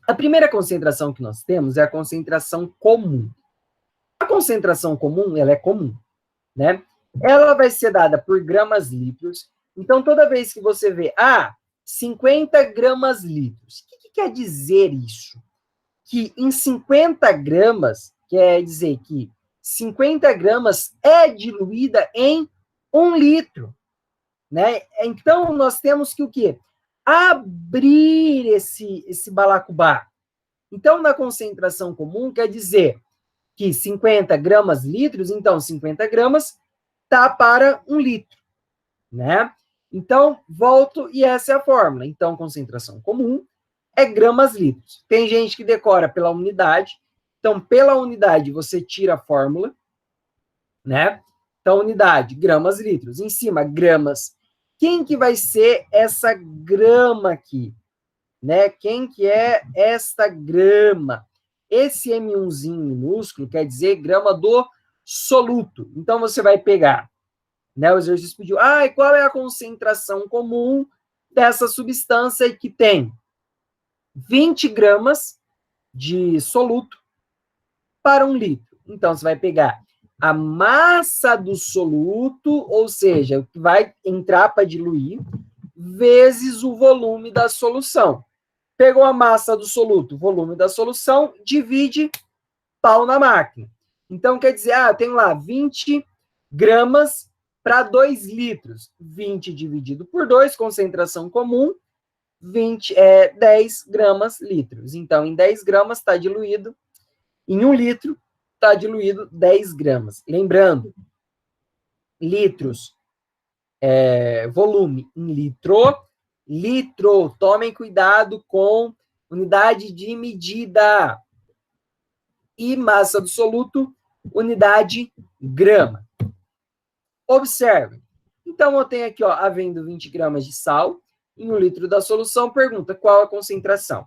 A primeira concentração que nós temos é a concentração comum. A concentração comum, ela é comum, né? Ela vai ser dada por gramas litros. Então, toda vez que você vê, 50 gramas litros, o que quer dizer isso? Que em 50 gramas, quer dizer que 50 gramas é diluída em 1 litro, né? Então, nós temos que o quê? Abrir esse balacubá. Então, na concentração comum, quer dizer que 50 gramas litros, então 50 gramas tá para 1 litro, né? Então, volto e essa é a fórmula. Então, concentração comum é gramas litros. Tem gente que decora pela unidade. Então, pela unidade, você tira a fórmula, né? Então, unidade, gramas litros. Em cima, gramas. Quem que vai ser essa grama aqui? Né? Quem que é esta grama? Esse M1zinho minúsculo quer dizer grama do soluto. Então, você vai pegar, né? O exercício pediu, e qual é a concentração comum dessa substância que tem 20 gramas de soluto para 1 litro? Então, você vai pegar a massa do soluto, ou seja, o que vai entrar para diluir, vezes o volume da solução. Pegou a massa do soluto, volume da solução, divide, pau na máquina. Então, quer dizer, eu tenho lá 20 gramas Para 2 litros, 20 dividido por 2, concentração comum, 10 gramas litros. Então, em 10 gramas está diluído, em 1 litro está diluído 10 gramas. Lembrando, litros, volume em litro. Tomem cuidado com unidade de medida. E massa do soluto, unidade grama. Observe. Então, eu tenho aqui, ó, havendo 20 gramas de sal em 1 litro da solução, pergunta qual a concentração?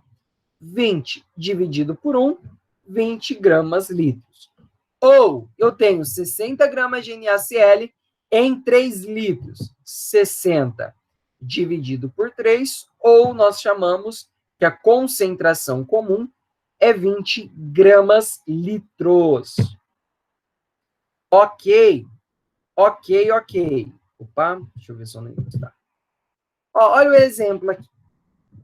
20 dividido por 1, 20 gramas litros. Ou eu tenho 60 gramas de NaCl em 3 litros, 60 dividido por 3, ou nós chamamos que a concentração comum é 20 gramas litros. Ok. Opa, deixa eu ver se o negócio está. Olha o exemplo aqui.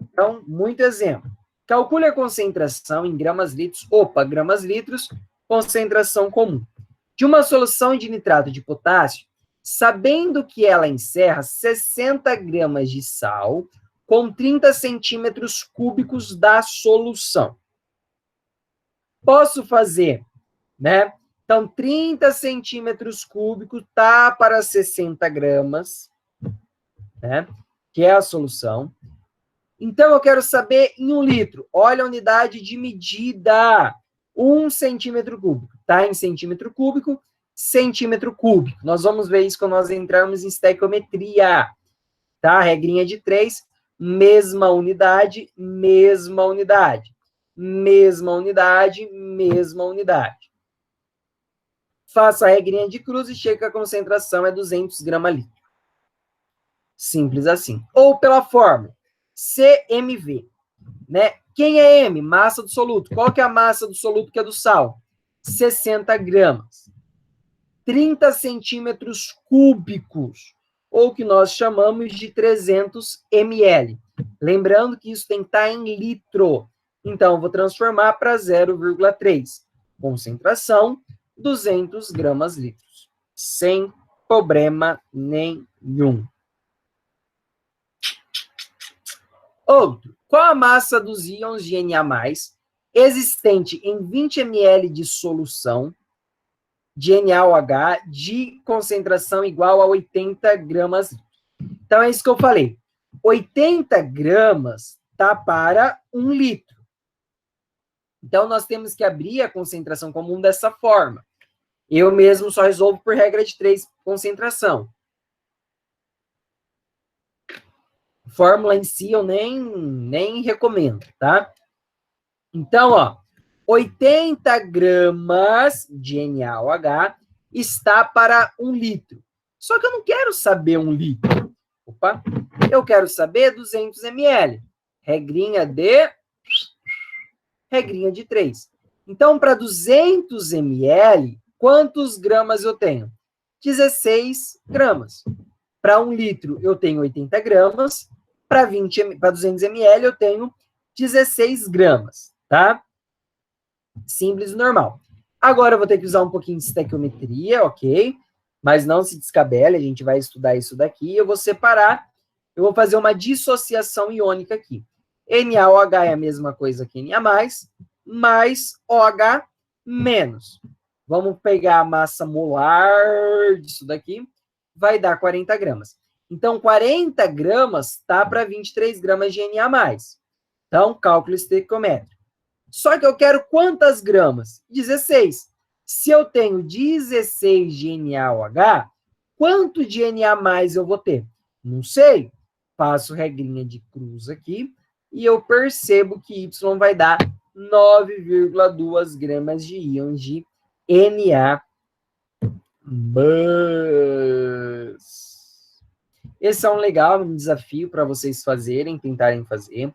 Então, muito exemplo. Calcule a concentração em gramas litros. Opa, gramas litros, concentração comum. De uma solução de nitrato de potássio, sabendo que ela encerra 60 gramas de sal com 30 centímetros cúbicos da solução. Posso fazer, né? Então, 30 centímetros cúbicos tá para 60 gramas, né? Que é a solução. Então, eu quero saber em 1 litro. Olha a unidade de medida. 1 centímetro cúbico. Tá em centímetro cúbico, centímetro cúbico. Nós vamos ver isso quando nós entrarmos em estequiometria. Tá? Regrinha de 3. Mesma unidade, mesma unidade. Mesma unidade, mesma unidade. Faça a regrinha de cruz e chega que a concentração é 200 gramas litro. Simples assim. Ou pela fórmula CMV, né? Quem é M? Massa do soluto. Qual que é a massa do soluto que é do sal? 60 gramas. 30 centímetros cúbicos, ou que nós chamamos de 300 ml. Lembrando que isso tem que estar em litro. Então, eu vou transformar para 0,3. Concentração, 200 gramas litros. Sem problema nenhum. Outro. Qual a massa dos íons de Na+, existente em 20 ml de solução de NaOH de concentração igual a 80 gramas? Então, é isso que eu falei. 80 gramas tá para 1 litro. Então, nós temos que abrir a concentração comum dessa forma. Eu mesmo só resolvo por regra de 3, concentração. Fórmula em si eu nem recomendo, tá? Então, ó, 80 gramas de NaOH está para 1 litro. Só que eu não quero saber 1 litro. Opa! Eu quero saber 200 ml. Regrinha de 3. Então, para 200 ml, quantos gramas eu tenho? 16 gramas. Para 1 litro, eu tenho 80 gramas. Para 200 ml, eu tenho 16 gramas, tá? Simples e normal. Agora, eu vou ter que usar um pouquinho de estequiometria, ok? Mas não se descabele, a gente vai estudar isso daqui. Eu vou separar, eu vou fazer uma dissociação iônica aqui. NaOH é a mesma coisa que Na+, mais OH menos. Vamos pegar a massa molar disso daqui, vai dar 40 gramas. Então, 40 gramas tá para 23 gramas de Na+. Então, cálculo estequiométrico. Só que eu quero quantas gramas? 16. Se eu tenho 16 de NaOH, quanto de Na+ eu vou ter? Não sei. Faço regrinha de cruz aqui e eu percebo que Y vai dar 9,2 gramas de íons de Na+. Esse é um desafio para vocês fazerem, tentarem fazer.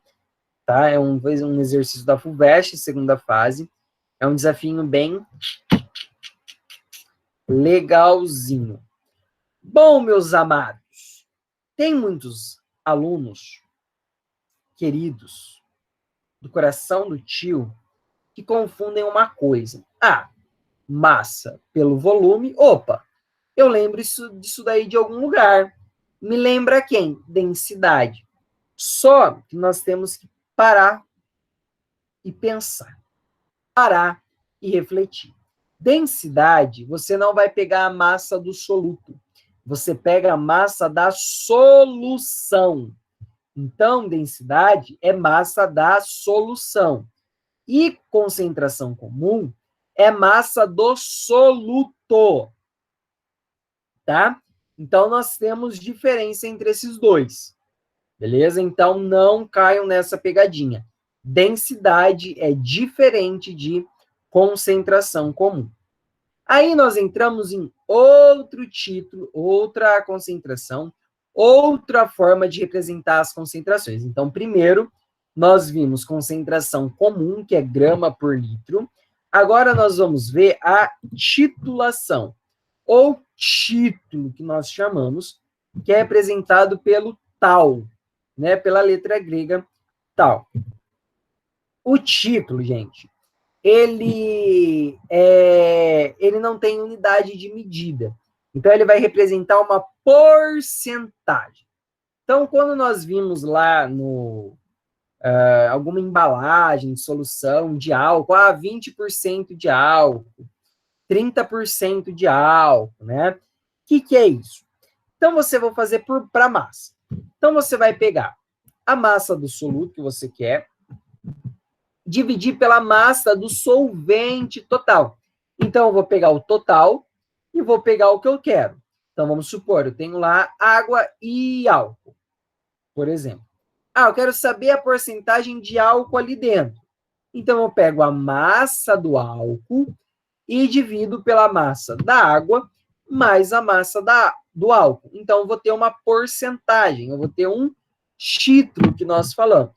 Tá? É um exercício da FUVEST, segunda fase. É um desafio bem legalzinho. Bom, meus amados, tem muitos alunos queridos do coração do tio que confundem uma coisa. Massa pelo volume. Opa, eu lembro disso daí de algum lugar. Me lembra quem? Densidade. Só que nós temos que parar e pensar. Parar e refletir. Densidade, você não vai pegar a massa do soluto. Você pega a massa da solução. Então, densidade é massa da solução. E concentração comum é massa do soluto. Tá? Então, nós temos diferença entre esses dois. Beleza? Então, não caiam nessa pegadinha. Densidade é diferente de concentração comum. Aí nós entramos em outro título, outra concentração, outra forma de representar as concentrações. Então, primeiro, nós vimos concentração comum, que é grama por litro. Agora nós vamos ver a titulação, ou título, que nós chamamos, que é representado pelo tal, né, pela letra grega tal. O título, gente, ele não tem unidade de medida. Então, ele vai representar uma porcentagem. Então, quando nós vimos lá no alguma embalagem, solução de álcool, 20% de álcool, 30% de álcool, né? O que é isso? Então, você vai fazer para massa. Então, você vai pegar a massa do soluto que você quer, dividir pela massa do solvente total. Então, eu vou pegar o total e vou pegar o que eu quero. Então, vamos supor, eu tenho lá água e álcool, por exemplo. Eu quero saber a porcentagem de álcool ali dentro. Então, eu pego a massa do álcool e divido pela massa da água mais a massa do álcool. Então, eu vou ter uma porcentagem, eu vou ter um título que nós falamos.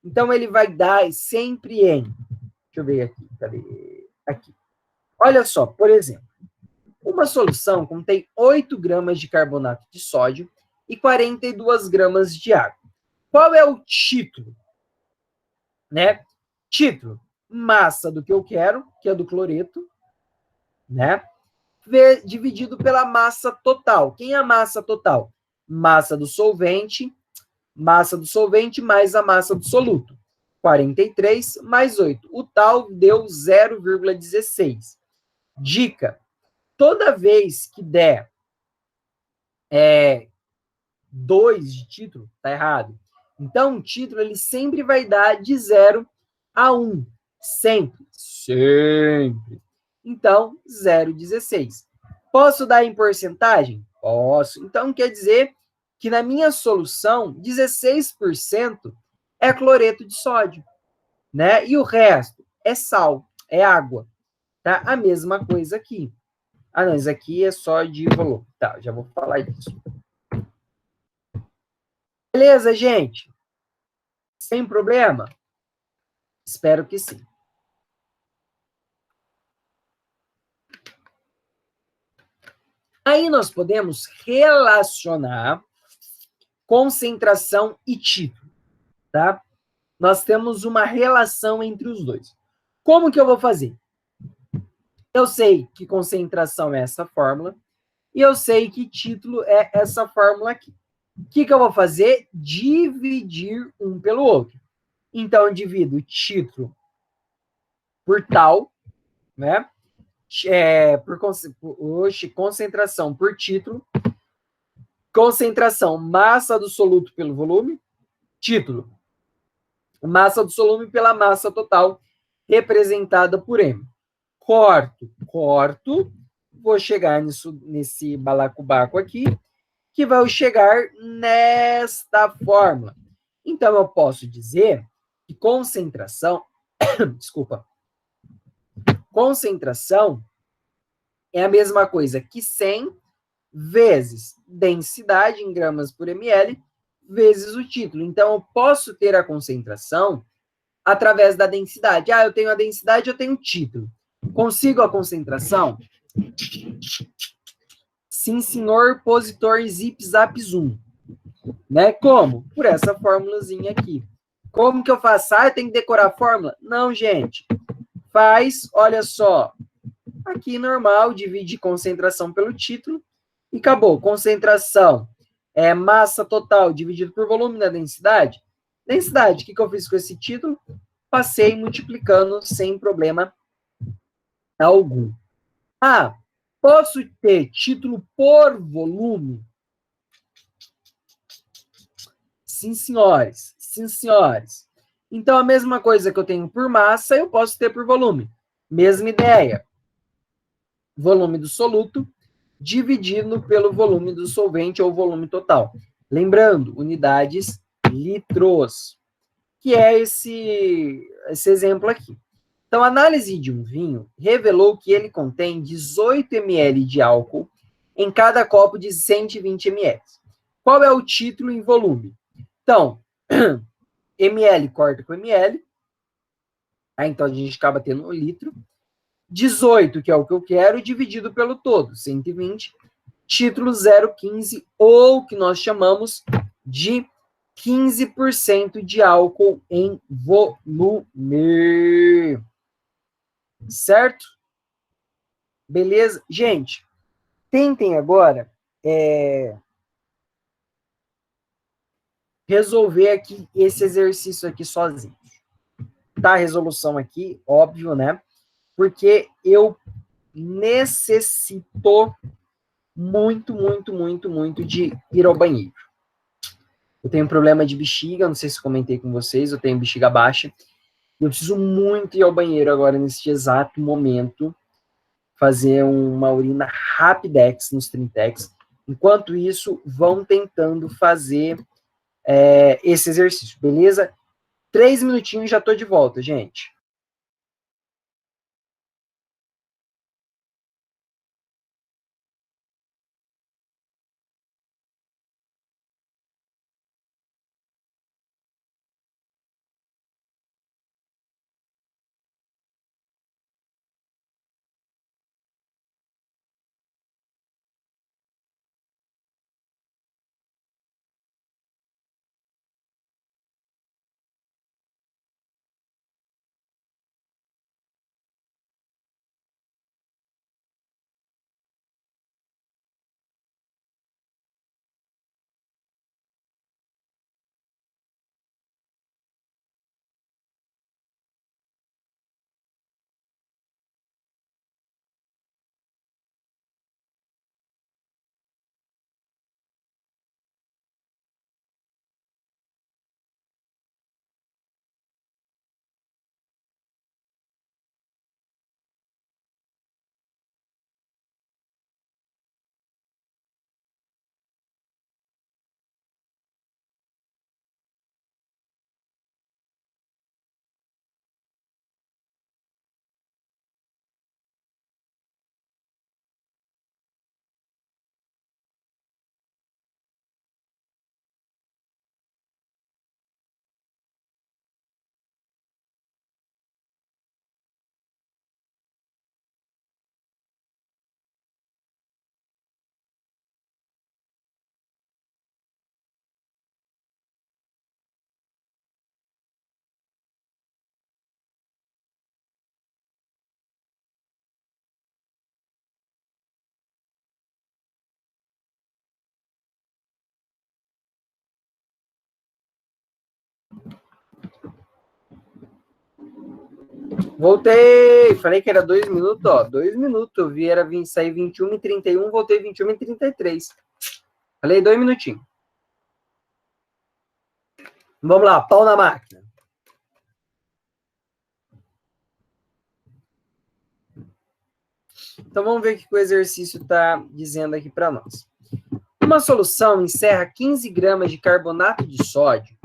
Então, ele vai dar sempre em... Deixa eu ver aqui. Cadê? Aqui. Olha só, por exemplo. Uma solução contém 8 gramas de carbonato de sódio e 42 gramas de água. Qual é o título? Né? Título. Massa do que eu quero, que é do cloreto, né? Dividido pela massa total. Quem é a massa total? Massa do solvente mais a massa do soluto. 43 mais 8. O tal deu 0,16. Dica: toda vez que der 2 de título, tá errado. Então, o título ele sempre vai dar de 0 a 1. Sempre. Sempre. Então, 0,16. Posso dar em porcentagem? Posso. Então, quer dizer que na minha solução, 16% é cloreto de sódio, né? E o resto é sal, é água, tá? A mesma coisa aqui. Não, isso aqui é só de volume. Tá, já vou falar disso. Beleza, gente? Sem problema? Espero que sim. Aí nós podemos relacionar concentração e título, tá? Nós temos uma relação entre os dois. Como que eu vou fazer? Eu sei que concentração é essa fórmula e eu sei que título é essa fórmula aqui. O que eu vou fazer? Dividir um pelo outro. Então, eu divido título por tal, né? Concentração por título. Concentração, massa do soluto pelo volume. Título, massa do solume pela massa total, representada por M. Corto, vou chegar nesse balacobaco aqui, que vai chegar nesta fórmula. Então, eu posso dizer que concentração, concentração é a mesma coisa que 100 vezes densidade em gramas por ml vezes o título. Então, eu posso ter a concentração através da densidade. Eu tenho a densidade, eu tenho o título. Consigo a concentração? Sim, senhor, positor, zip, zap, zoom. Né? Como? Por essa fórmulazinha aqui. Como que eu faço? Eu tenho que decorar a fórmula? Não, gente. Faz, olha só. Aqui, normal, divide concentração pelo título E acabou. Concentração é massa total dividido por volume da densidade. Densidade, o que eu fiz com esse título? Passei multiplicando sem problema algum. Ah, posso ter título por volume? Sim, senhores. Sim, senhores. Então, a mesma coisa que eu tenho por massa, eu posso ter por volume. Mesma ideia. Volume do soluto dividido pelo volume do solvente ou volume total. Lembrando, unidades litros, que é esse exemplo aqui. Então, a análise de um vinho revelou que ele contém 18 ml de álcool em cada copo de 120 ml. Qual é o título em volume? Então, ml corta com ml, então a gente acaba tendo um litro. 18, que é o que eu quero, dividido pelo todo, 120, título 0,15, ou que nós chamamos de 15% de álcool em volume. Certo? Beleza? Gente, tentem agora resolver aqui esse exercício aqui sozinho. Tá a resolução aqui, óbvio, né? Porque eu necessito muito de ir ao banheiro. Eu tenho um problema de bexiga, não sei se comentei com vocês, eu tenho bexiga baixa. Eu preciso muito ir ao banheiro agora, nesse exato momento, fazer uma urina rapidex nos Trintex. Enquanto isso, vão tentando fazer esse exercício, beleza? 3 minutinhos e já tô de volta, gente. Voltei! Falei que era 2 minutos, ó. 2 minutos. Eu vi, sair 21h31, voltei 21h33. Falei 2 minutinhos. Vamos lá, pau na máquina. Então vamos ver o que o exercício está dizendo aqui para nós. Uma solução encerra 15 gramas de carbonato de sódio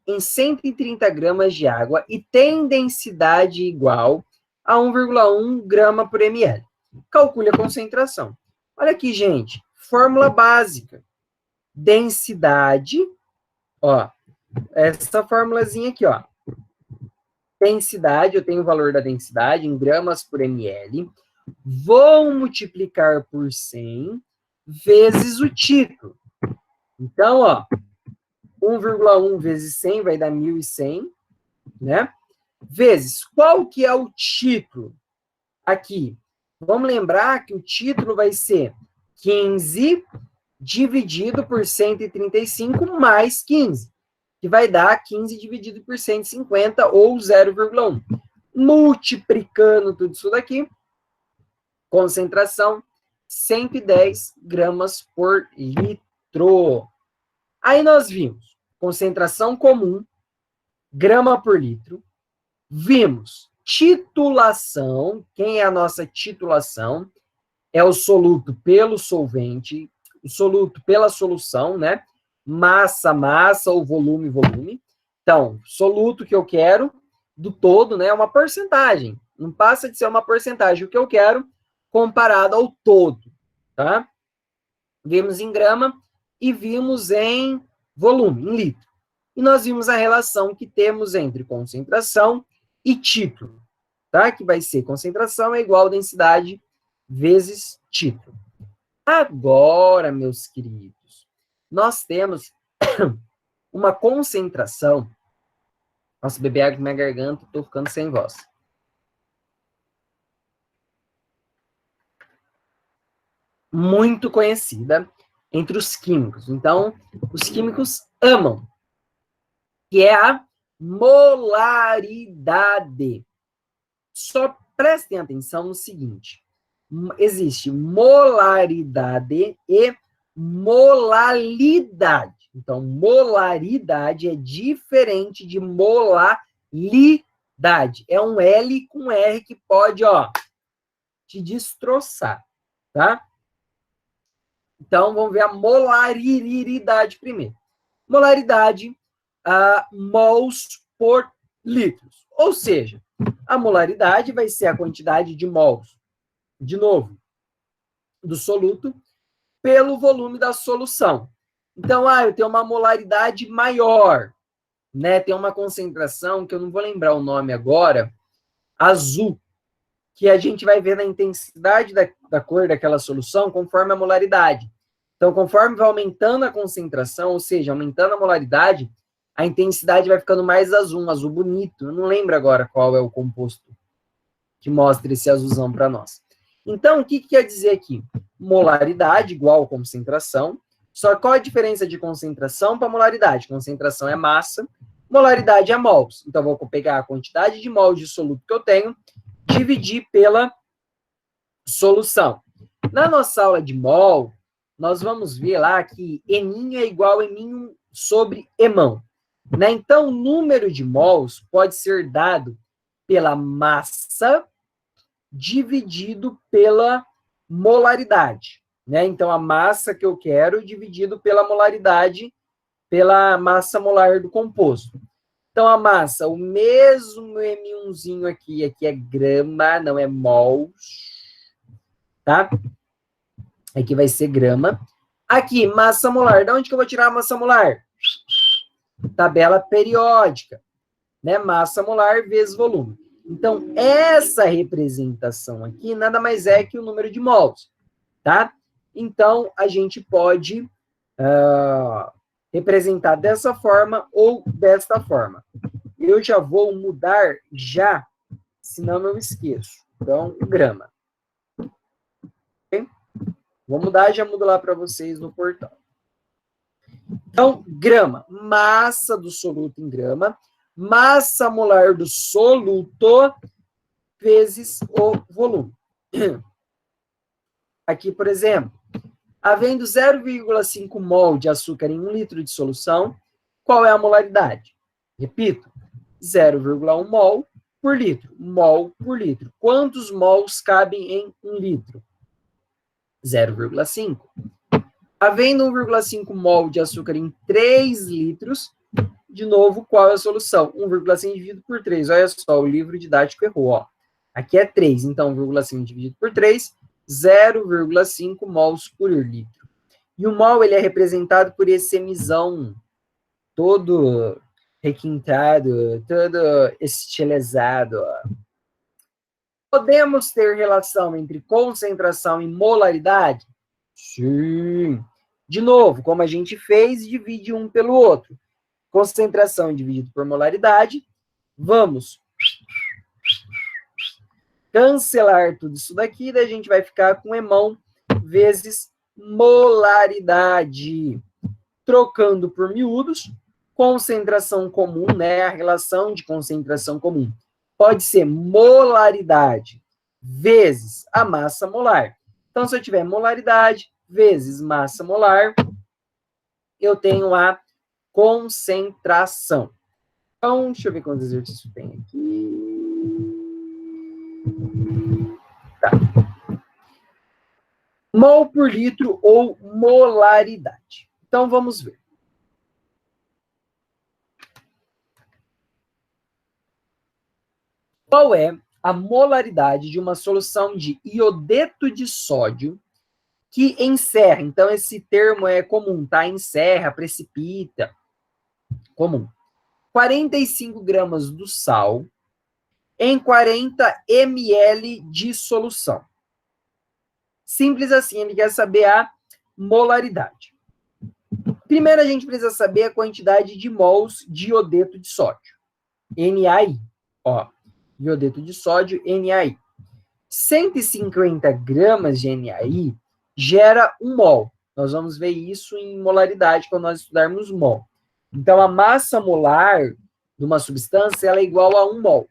em 130 gramas de água e tem densidade igual a 1,1 grama por ml. Calcule a concentração. Olha aqui, gente. Fórmula básica. Densidade, ó. Essa formulazinha aqui, ó. Densidade, eu tenho o valor da densidade em gramas por ml. Vou multiplicar por 100 vezes o título. Então, ó, 1,1 vezes 100 vai dar 1.100, né? Vezes, qual que é o título aqui? Vamos lembrar que o título vai ser 15 dividido por 135 mais 15, que vai dar 15 dividido por 150, ou 0,1. Multiplicando tudo isso daqui, concentração 110 gramas por litro. Aí nós vimos concentração comum, grama por litro. Vimos titulação. Quem é a nossa titulação? É o soluto pelo solvente, o soluto pela solução, né? Massa, massa, ou volume, volume. Então, soluto que eu quero do todo, né? É uma porcentagem. Não passa de ser uma porcentagem o que eu quero comparado ao todo, tá? Vimos em grama e vimos em volume, em litro. E nós vimos a relação que temos entre concentração e título, tá? Que vai ser concentração é igual a densidade vezes título. Agora, meus queridos, nós temos uma concentração. Nossa, beber água na minha garganta, tô ficando sem voz. Muito conhecida entre os químicos. Então, os químicos amam, que é a molaridade. Só prestem atenção no seguinte: existe molaridade e molalidade. Então, molaridade é diferente de molalidade. É um L com R que pode, ó, te destroçar, tá? Então, vamos ver a molaridade primeiro. Molaridade, mols por litros. Ou seja, a molaridade vai ser a quantidade de mols, de novo, do soluto pelo volume da solução. Então, eu tenho uma molaridade maior, né? Tem uma concentração, que eu não vou lembrar o nome agora, azul, que a gente vai ver na intensidade da cor daquela solução conforme a molaridade. Então, conforme vai aumentando a concentração, ou seja, aumentando a molaridade, a intensidade vai ficando mais azul, um azul bonito. Eu não lembro agora qual é o composto que mostra esse azulzão para nós. Então, o que quer dizer aqui? Molaridade igual a concentração. Só qual a diferença de concentração para molaridade? Concentração é massa, molaridade é mols. Então, vou pegar a quantidade de mols de soluto que eu tenho, dividir pela solução. Na nossa aula de mol, nós vamos ver lá que eminho é igual a eminho sobre emão, né? Então, o número de mols pode ser dado pela massa dividido pela molaridade, né? Então, a massa que eu quero dividido pela molaridade, pela massa molar do composto. Então, a massa, o mesmo M1zinho aqui é grama, não é mols, tá? Aqui vai ser grama. Aqui, massa molar. De onde que eu vou tirar a massa molar? Tabela periódica, né? Massa molar vezes volume. Então, essa representação aqui nada mais é que o número de mols, tá? Então, a gente pode representar dessa forma ou desta forma. Eu já vou mudar já, senão eu esqueço. Então, grama. Okay? Vou mudar, já mudo lá para vocês no portal. Então, grama, massa do soluto em grama, massa molar do soluto vezes o volume. Aqui, por exemplo, havendo 0,5 mol de açúcar em 1 litro de solução, qual é a molaridade? Repito, 0,1 mol por litro. Mol por litro. Quantos mols cabem em 1 litro? 0,5. Havendo 1,5 mol de açúcar em 3 litros, de novo, qual é a solução? 1,5 dividido por 3. Olha só, o livro didático errou, ó. Aqui é 3, então 1,5 dividido por 3, 0,5 mols por litro. E o mol, ele é representado por esse emisão todo requintado, todo estilizado. Podemos ter relação entre concentração e molaridade? Sim. De novo, como a gente fez, divide um pelo outro. Concentração dividido por molaridade. Vamos cancelar tudo isso daqui, daí a gente vai ficar com emão vezes molaridade. Trocando por miúdos, concentração comum, né? A relação de concentração comum pode ser molaridade vezes a massa molar. Então, se eu tiver molaridade vezes massa molar, eu tenho a concentração. Então, deixa eu ver quantos exercícios tem aqui. Tá. Mol por litro ou molaridade. Então, vamos ver. Qual é a molaridade de uma solução de iodeto de sódio que encerra? Então, esse termo é comum, tá? Encerra, precipita. Comum. 45 gramas do sal em 40 ml de solução. Simples assim, ele quer saber a molaridade. Primeiro, a gente precisa saber a quantidade de mols de iodeto de sódio. NaI. Ó, iodeto de sódio, NaI. 150 gramas de NaI gera 1 mol. Nós vamos ver isso em molaridade quando nós estudarmos mol. Então, a massa molar de uma substância ela é igual a 1 mol.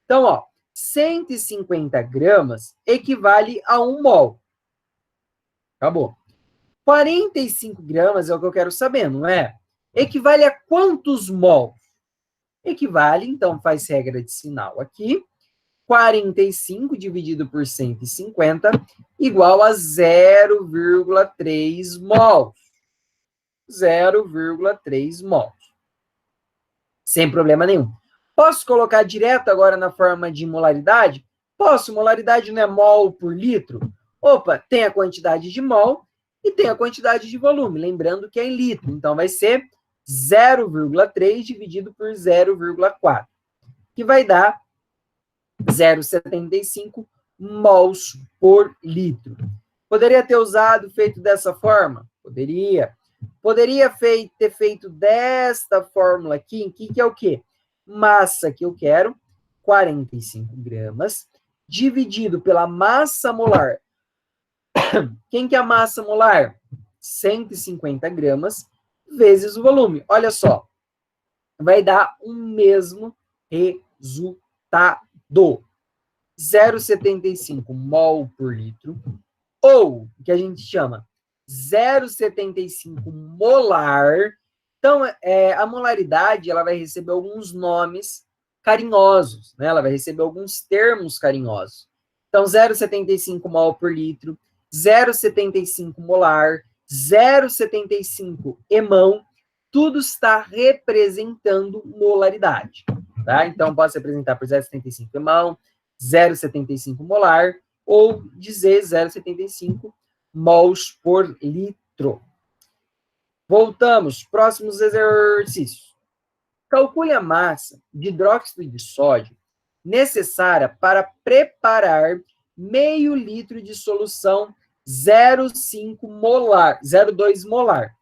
Então, ó, 150 gramas equivale a 1 mol. Acabou. 45 gramas é o que eu quero saber, não é? Equivale a quantos mols? Equivale, então, faz regra de sinal aqui. 45 dividido por 150 igual a 0,3 mols. 0,3 mols. Sem problema nenhum. Posso colocar direto agora na forma de molaridade? Posso. Molaridade não é mol por litro? Opa, tem a quantidade de mol e tem a quantidade de volume. Lembrando que é em litro. Então, vai ser 0,3 dividido por 0,4. Que vai dar 0,75 mols por litro. Poderia ter feito dessa forma? Poderia. Poderia ter feito desta fórmula aqui, que é o quê? Massa que eu quero, 45 gramas, dividido pela massa molar. Quem que é a massa molar? 150 gramas, vezes o volume. Olha só, vai dar o mesmo resultado. 0,75 mol por litro, ou, o que a gente chama 0,75 molar. Então, a molaridade, ela vai receber alguns nomes carinhosos, né? Ela vai receber alguns termos carinhosos. Então, 0,75 mol por litro, 0,75 molar, 0,75 emão, tudo está representando molaridade, tá? Então, pode se representar por 0,75 emão, 0,75 molar, ou dizer 0,75 mols por litro. Voltamos. Próximos exercícios. Calcule a massa de hidróxido de sódio necessária para preparar meio litro de solução 0,5 molar, 0,2 molar.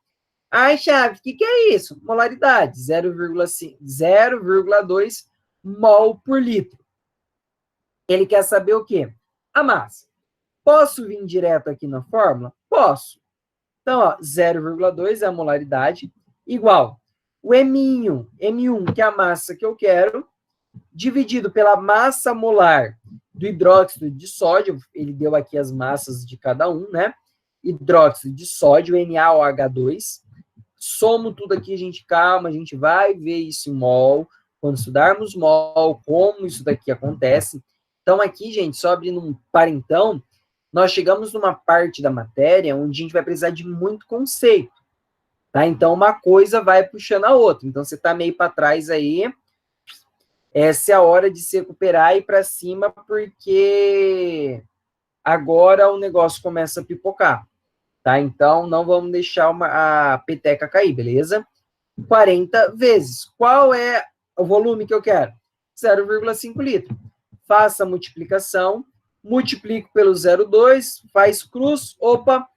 Ai, Chaves, o que é isso? Molaridade, 0,2 mol por litro. Ele quer saber o quê? A massa. Posso vir direto aqui na fórmula? Posso. Então, ó, 0,2 é a molaridade, igual o M1, que é a massa que eu quero, dividido pela massa molar do hidróxido de sódio, ele deu aqui as massas de cada um, né? Hidróxido de sódio, NaOH2. Somo tudo aqui, gente, calma, a gente vai ver isso em mol, quando estudarmos mol, como isso daqui acontece. Então, aqui, gente, só abrindo um parentão, nós chegamos numa parte da matéria onde a gente vai precisar de muito conceito, tá? Então, uma coisa vai puxando a outra. Então, você tá meio para trás aí, essa é a hora de se recuperar e ir para cima, porque agora o negócio começa a pipocar, tá? Então, não vamos deixar a peteca cair, beleza? 40 vezes. Qual é o volume que eu quero? 0,5 litros. Faça a multiplicação, multiplico pelo 0,2, faz cruz, opa,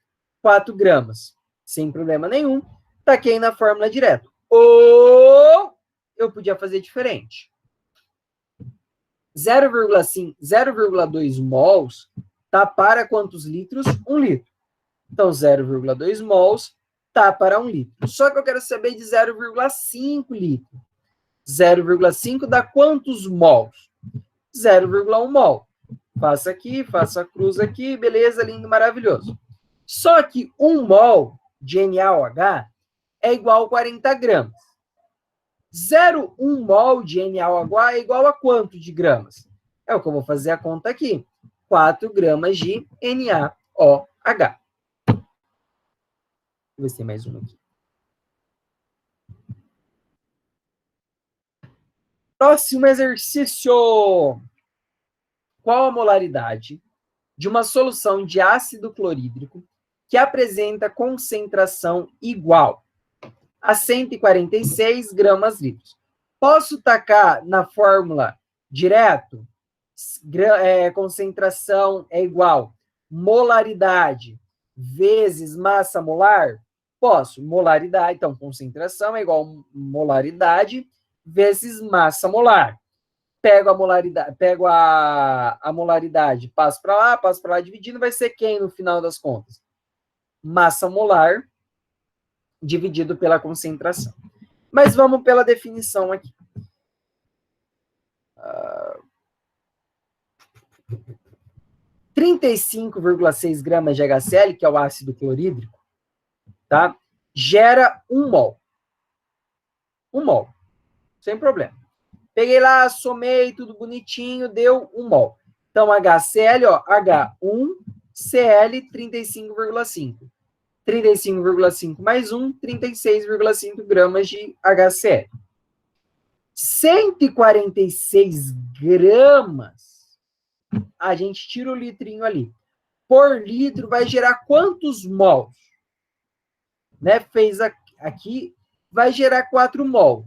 4 gramas. Sem problema nenhum, taquei na fórmula direto. Ou eu podia fazer diferente. 0,2 mols tá para quantos litros? 1 litro. Então, 0,2 mols tá para 1 litro. Só que eu quero saber de 0,5 litro. 0,5 dá quantos mols? 0,1 mol. Faça aqui, faça a cruz aqui, beleza, lindo, maravilhoso. Só que 1 mol de NaOH é igual a 40 gramas. 0,1 mol de NaOH é igual a quanto de gramas? É o que eu vou fazer a conta aqui. 4 gramas de NaOH. Vou ver se tem mais uma aqui. Próximo exercício. Qual a molaridade de uma solução de ácido clorídrico que apresenta concentração igual a 146 gramas litros? Posso tacar na fórmula direto? Concentração é igual molaridade vezes massa molar? Posso. Molaridade, então, concentração é igual molaridade vezes massa molar. Pego a molaridade, passo para lá, dividindo, vai ser quem no final das contas? Massa molar dividido pela concentração. Mas vamos pela definição aqui. 35,6 gramas de HCl, que é o ácido clorídrico, tá? Gera 1 mol. 1 mol. Sem problema. Peguei lá, somei, tudo bonitinho, deu 1 mol. Então, HCl, ó, H1Cl 35,5. 35,5 mais 1, 36,5 gramas de HCl. 146 gramas, a gente tira o litrinho ali. Por litro vai gerar quantos mols? Né? Fez aqui, vai gerar 4 mol.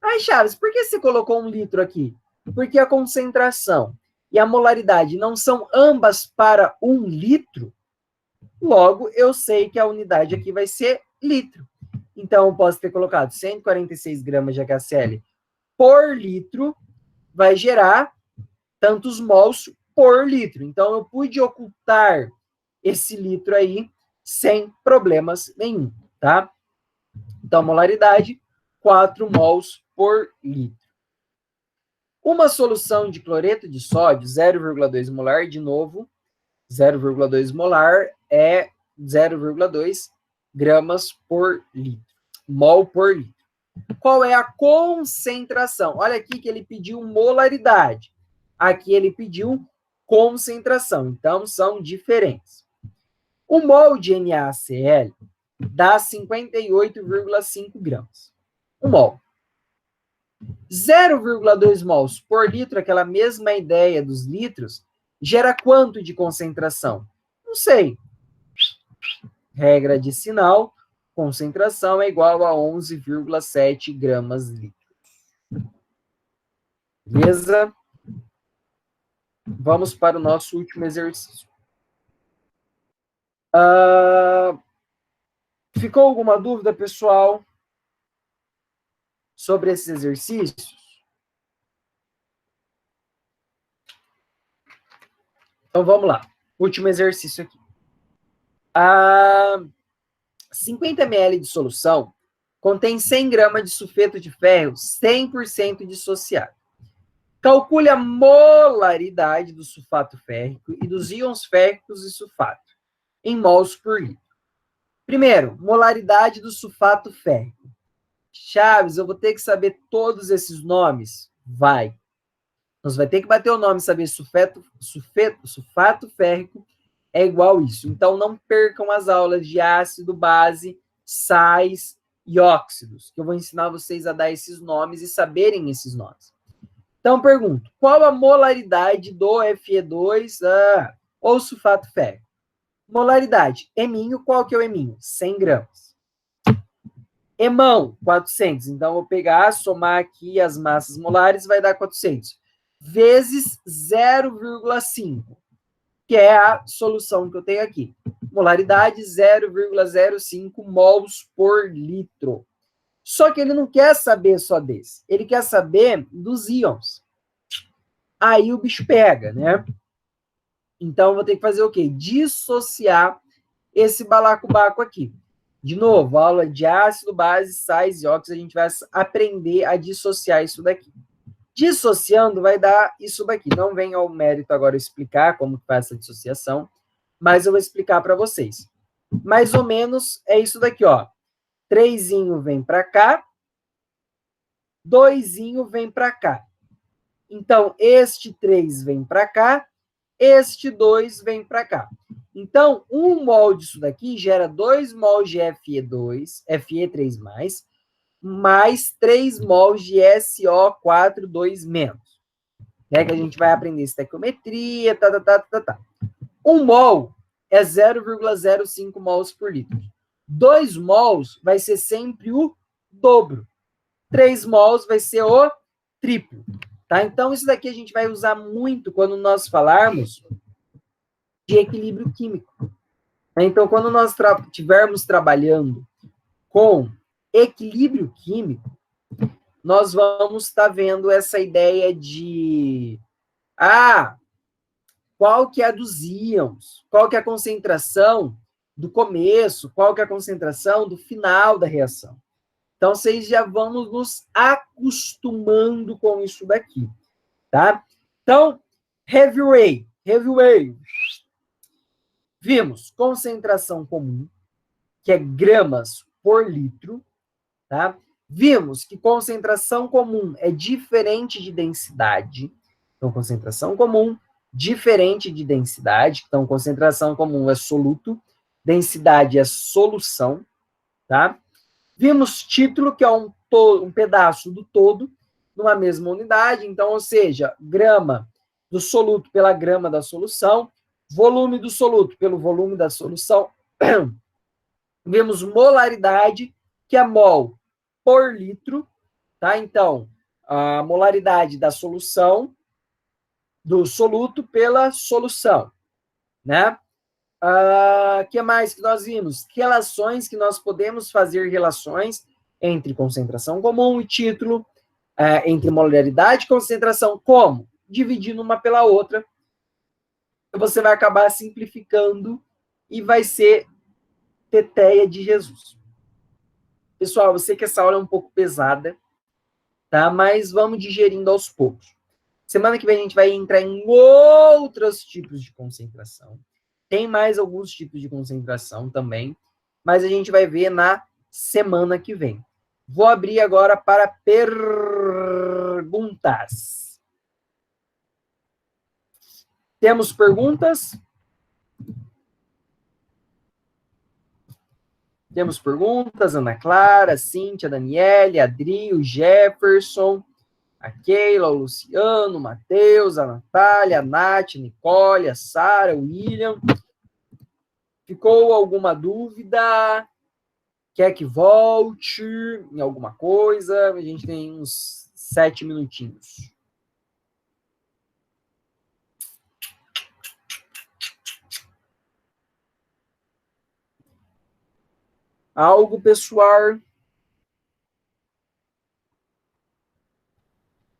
Ai, Chaves, por que você colocou 1 litro aqui? Porque a concentração e a molaridade não são ambas para 1 litro. Logo, eu sei que a unidade aqui vai ser litro. Então, eu posso ter colocado 146 gramas de HCl por litro, vai gerar tantos mols por litro. Então, eu pude ocultar esse litro aí sem problemas nenhum, tá? Então, molaridade, 4 mols por litro. Uma solução de cloreto de sódio, 0,2 molar, de novo, 0,2 molar é 0,2 gramas por litro, mol por litro. Qual é a concentração? Olha aqui que ele pediu molaridade. Aqui ele pediu concentração. Então, são diferentes. O mol de NaCl dá 58,5 gramas. 1 mol. 0,2 mols por litro, aquela mesma ideia dos litros, gera quanto de concentração? Não sei. Regra de sinal, concentração é igual a 11,7 gramas litro. Beleza? Vamos para o nosso último exercício. Ficou alguma dúvida, pessoal, sobre esses exercícios? Então, vamos lá. Último exercício aqui. 50 ml de solução contém 100 gramas de sulfeto de ferro 100% dissociado. Calcule a molaridade do sulfato férrico e dos íons férricos e sulfato em mols por litro. Primeiro, molaridade do sulfato férrico. Chaves, eu vou ter que saber todos esses nomes? Vai. Nós vai ter que bater o nome e saber sulfato férrico é igual isso. Então, não percam as aulas de ácido, base, sais e óxidos, que eu vou ensinar vocês a dar esses nomes e saberem esses nomes. Então, pergunto, qual a molaridade do Fe2 ou sulfato férrico? Molaridade, eminho, qual que é o eminho? 100 gramas. Emão, 400. Então, eu vou pegar, somar aqui as massas molares, vai dar 400. Vezes 0,5, que é a solução que eu tenho aqui. Molaridade, 0,05 mols por litro. Só que ele não quer saber só desse. Ele quer saber dos íons. Aí o bicho pega, né? Então, eu vou ter que fazer o quê? Dissociar esse balacobaco aqui. De novo, aula de ácido, base, sais e óxidos, a gente vai aprender a dissociar isso daqui. Dissociando vai dar isso daqui. Não vem ao mérito agora explicar como faz essa dissociação, mas eu vou explicar para vocês. Mais ou menos é isso daqui, ó. 3 vem para cá, 2 vem para cá. Então, este 3 vem para cá, este 2 vem para cá. Então, 1 mol disso daqui gera 2 mols de Fe2, Fe3+, mais 3 mols de SO4, 2-. Né, que a gente vai aprender estequiometria, tá. 1 mol é 0,05 mols por litro. 2 mols vai ser sempre o dobro. 3 mols vai ser o triplo. Tá? Então, isso daqui a gente vai usar muito quando nós falarmos de equilíbrio químico. Então, quando nós estivermos trabalhando com equilíbrio químico, nós vamos estar vendo essa ideia de qual que é a dos íons, qual que é a concentração do começo, qual que é a concentração do final da reação. Então, vocês já vão nos acostumando com isso daqui, tá? Então, heavy way. Vimos concentração comum, que é gramas por litro, tá? Vimos que concentração comum é diferente de densidade. Então, concentração comum, diferente de densidade. Então, concentração comum é soluto, densidade é solução, tá? Vimos título, que é um pedaço do todo, numa mesma unidade. Então, ou seja, grama do soluto pela grama da solução, volume do soluto pelo volume da solução. Vimos molaridade, que é mol por litro, tá? Então, a molaridade da solução, do soluto pela solução, né? Que mais que nós vimos? Relações que nós podemos fazer relações entre concentração comum e título, entre molaridade e concentração, como? Dividindo uma pela outra, você vai acabar simplificando e vai ser teteia de Jesus. Pessoal, eu sei que essa aula é um pouco pesada, tá? Mas vamos digerindo aos poucos. Semana que vem a gente vai entrar em outros tipos de concentração. Tem mais alguns tipos de concentração também, mas a gente vai ver na semana que vem. Vou abrir agora para perguntas. Temos perguntas? Temos perguntas, Ana Clara, Cíntia, Daniele, Adri, o Jefferson, a Keila, o Luciano, o Matheus, a Natália, a Nath, a Nicole, a Sara, o William. Ficou alguma dúvida? Quer que volte em alguma coisa? A gente tem uns 7 minutinhos. Algo, pessoal?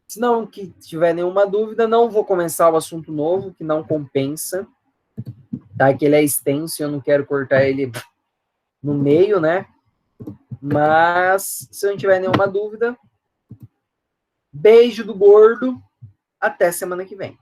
Se não que tiver nenhuma dúvida, não vou começar o assunto novo, que não compensa. Tá? Que ele é extenso e eu não quero cortar ele no meio, né? Mas, se não tiver nenhuma dúvida, beijo do gordo. Até semana que vem.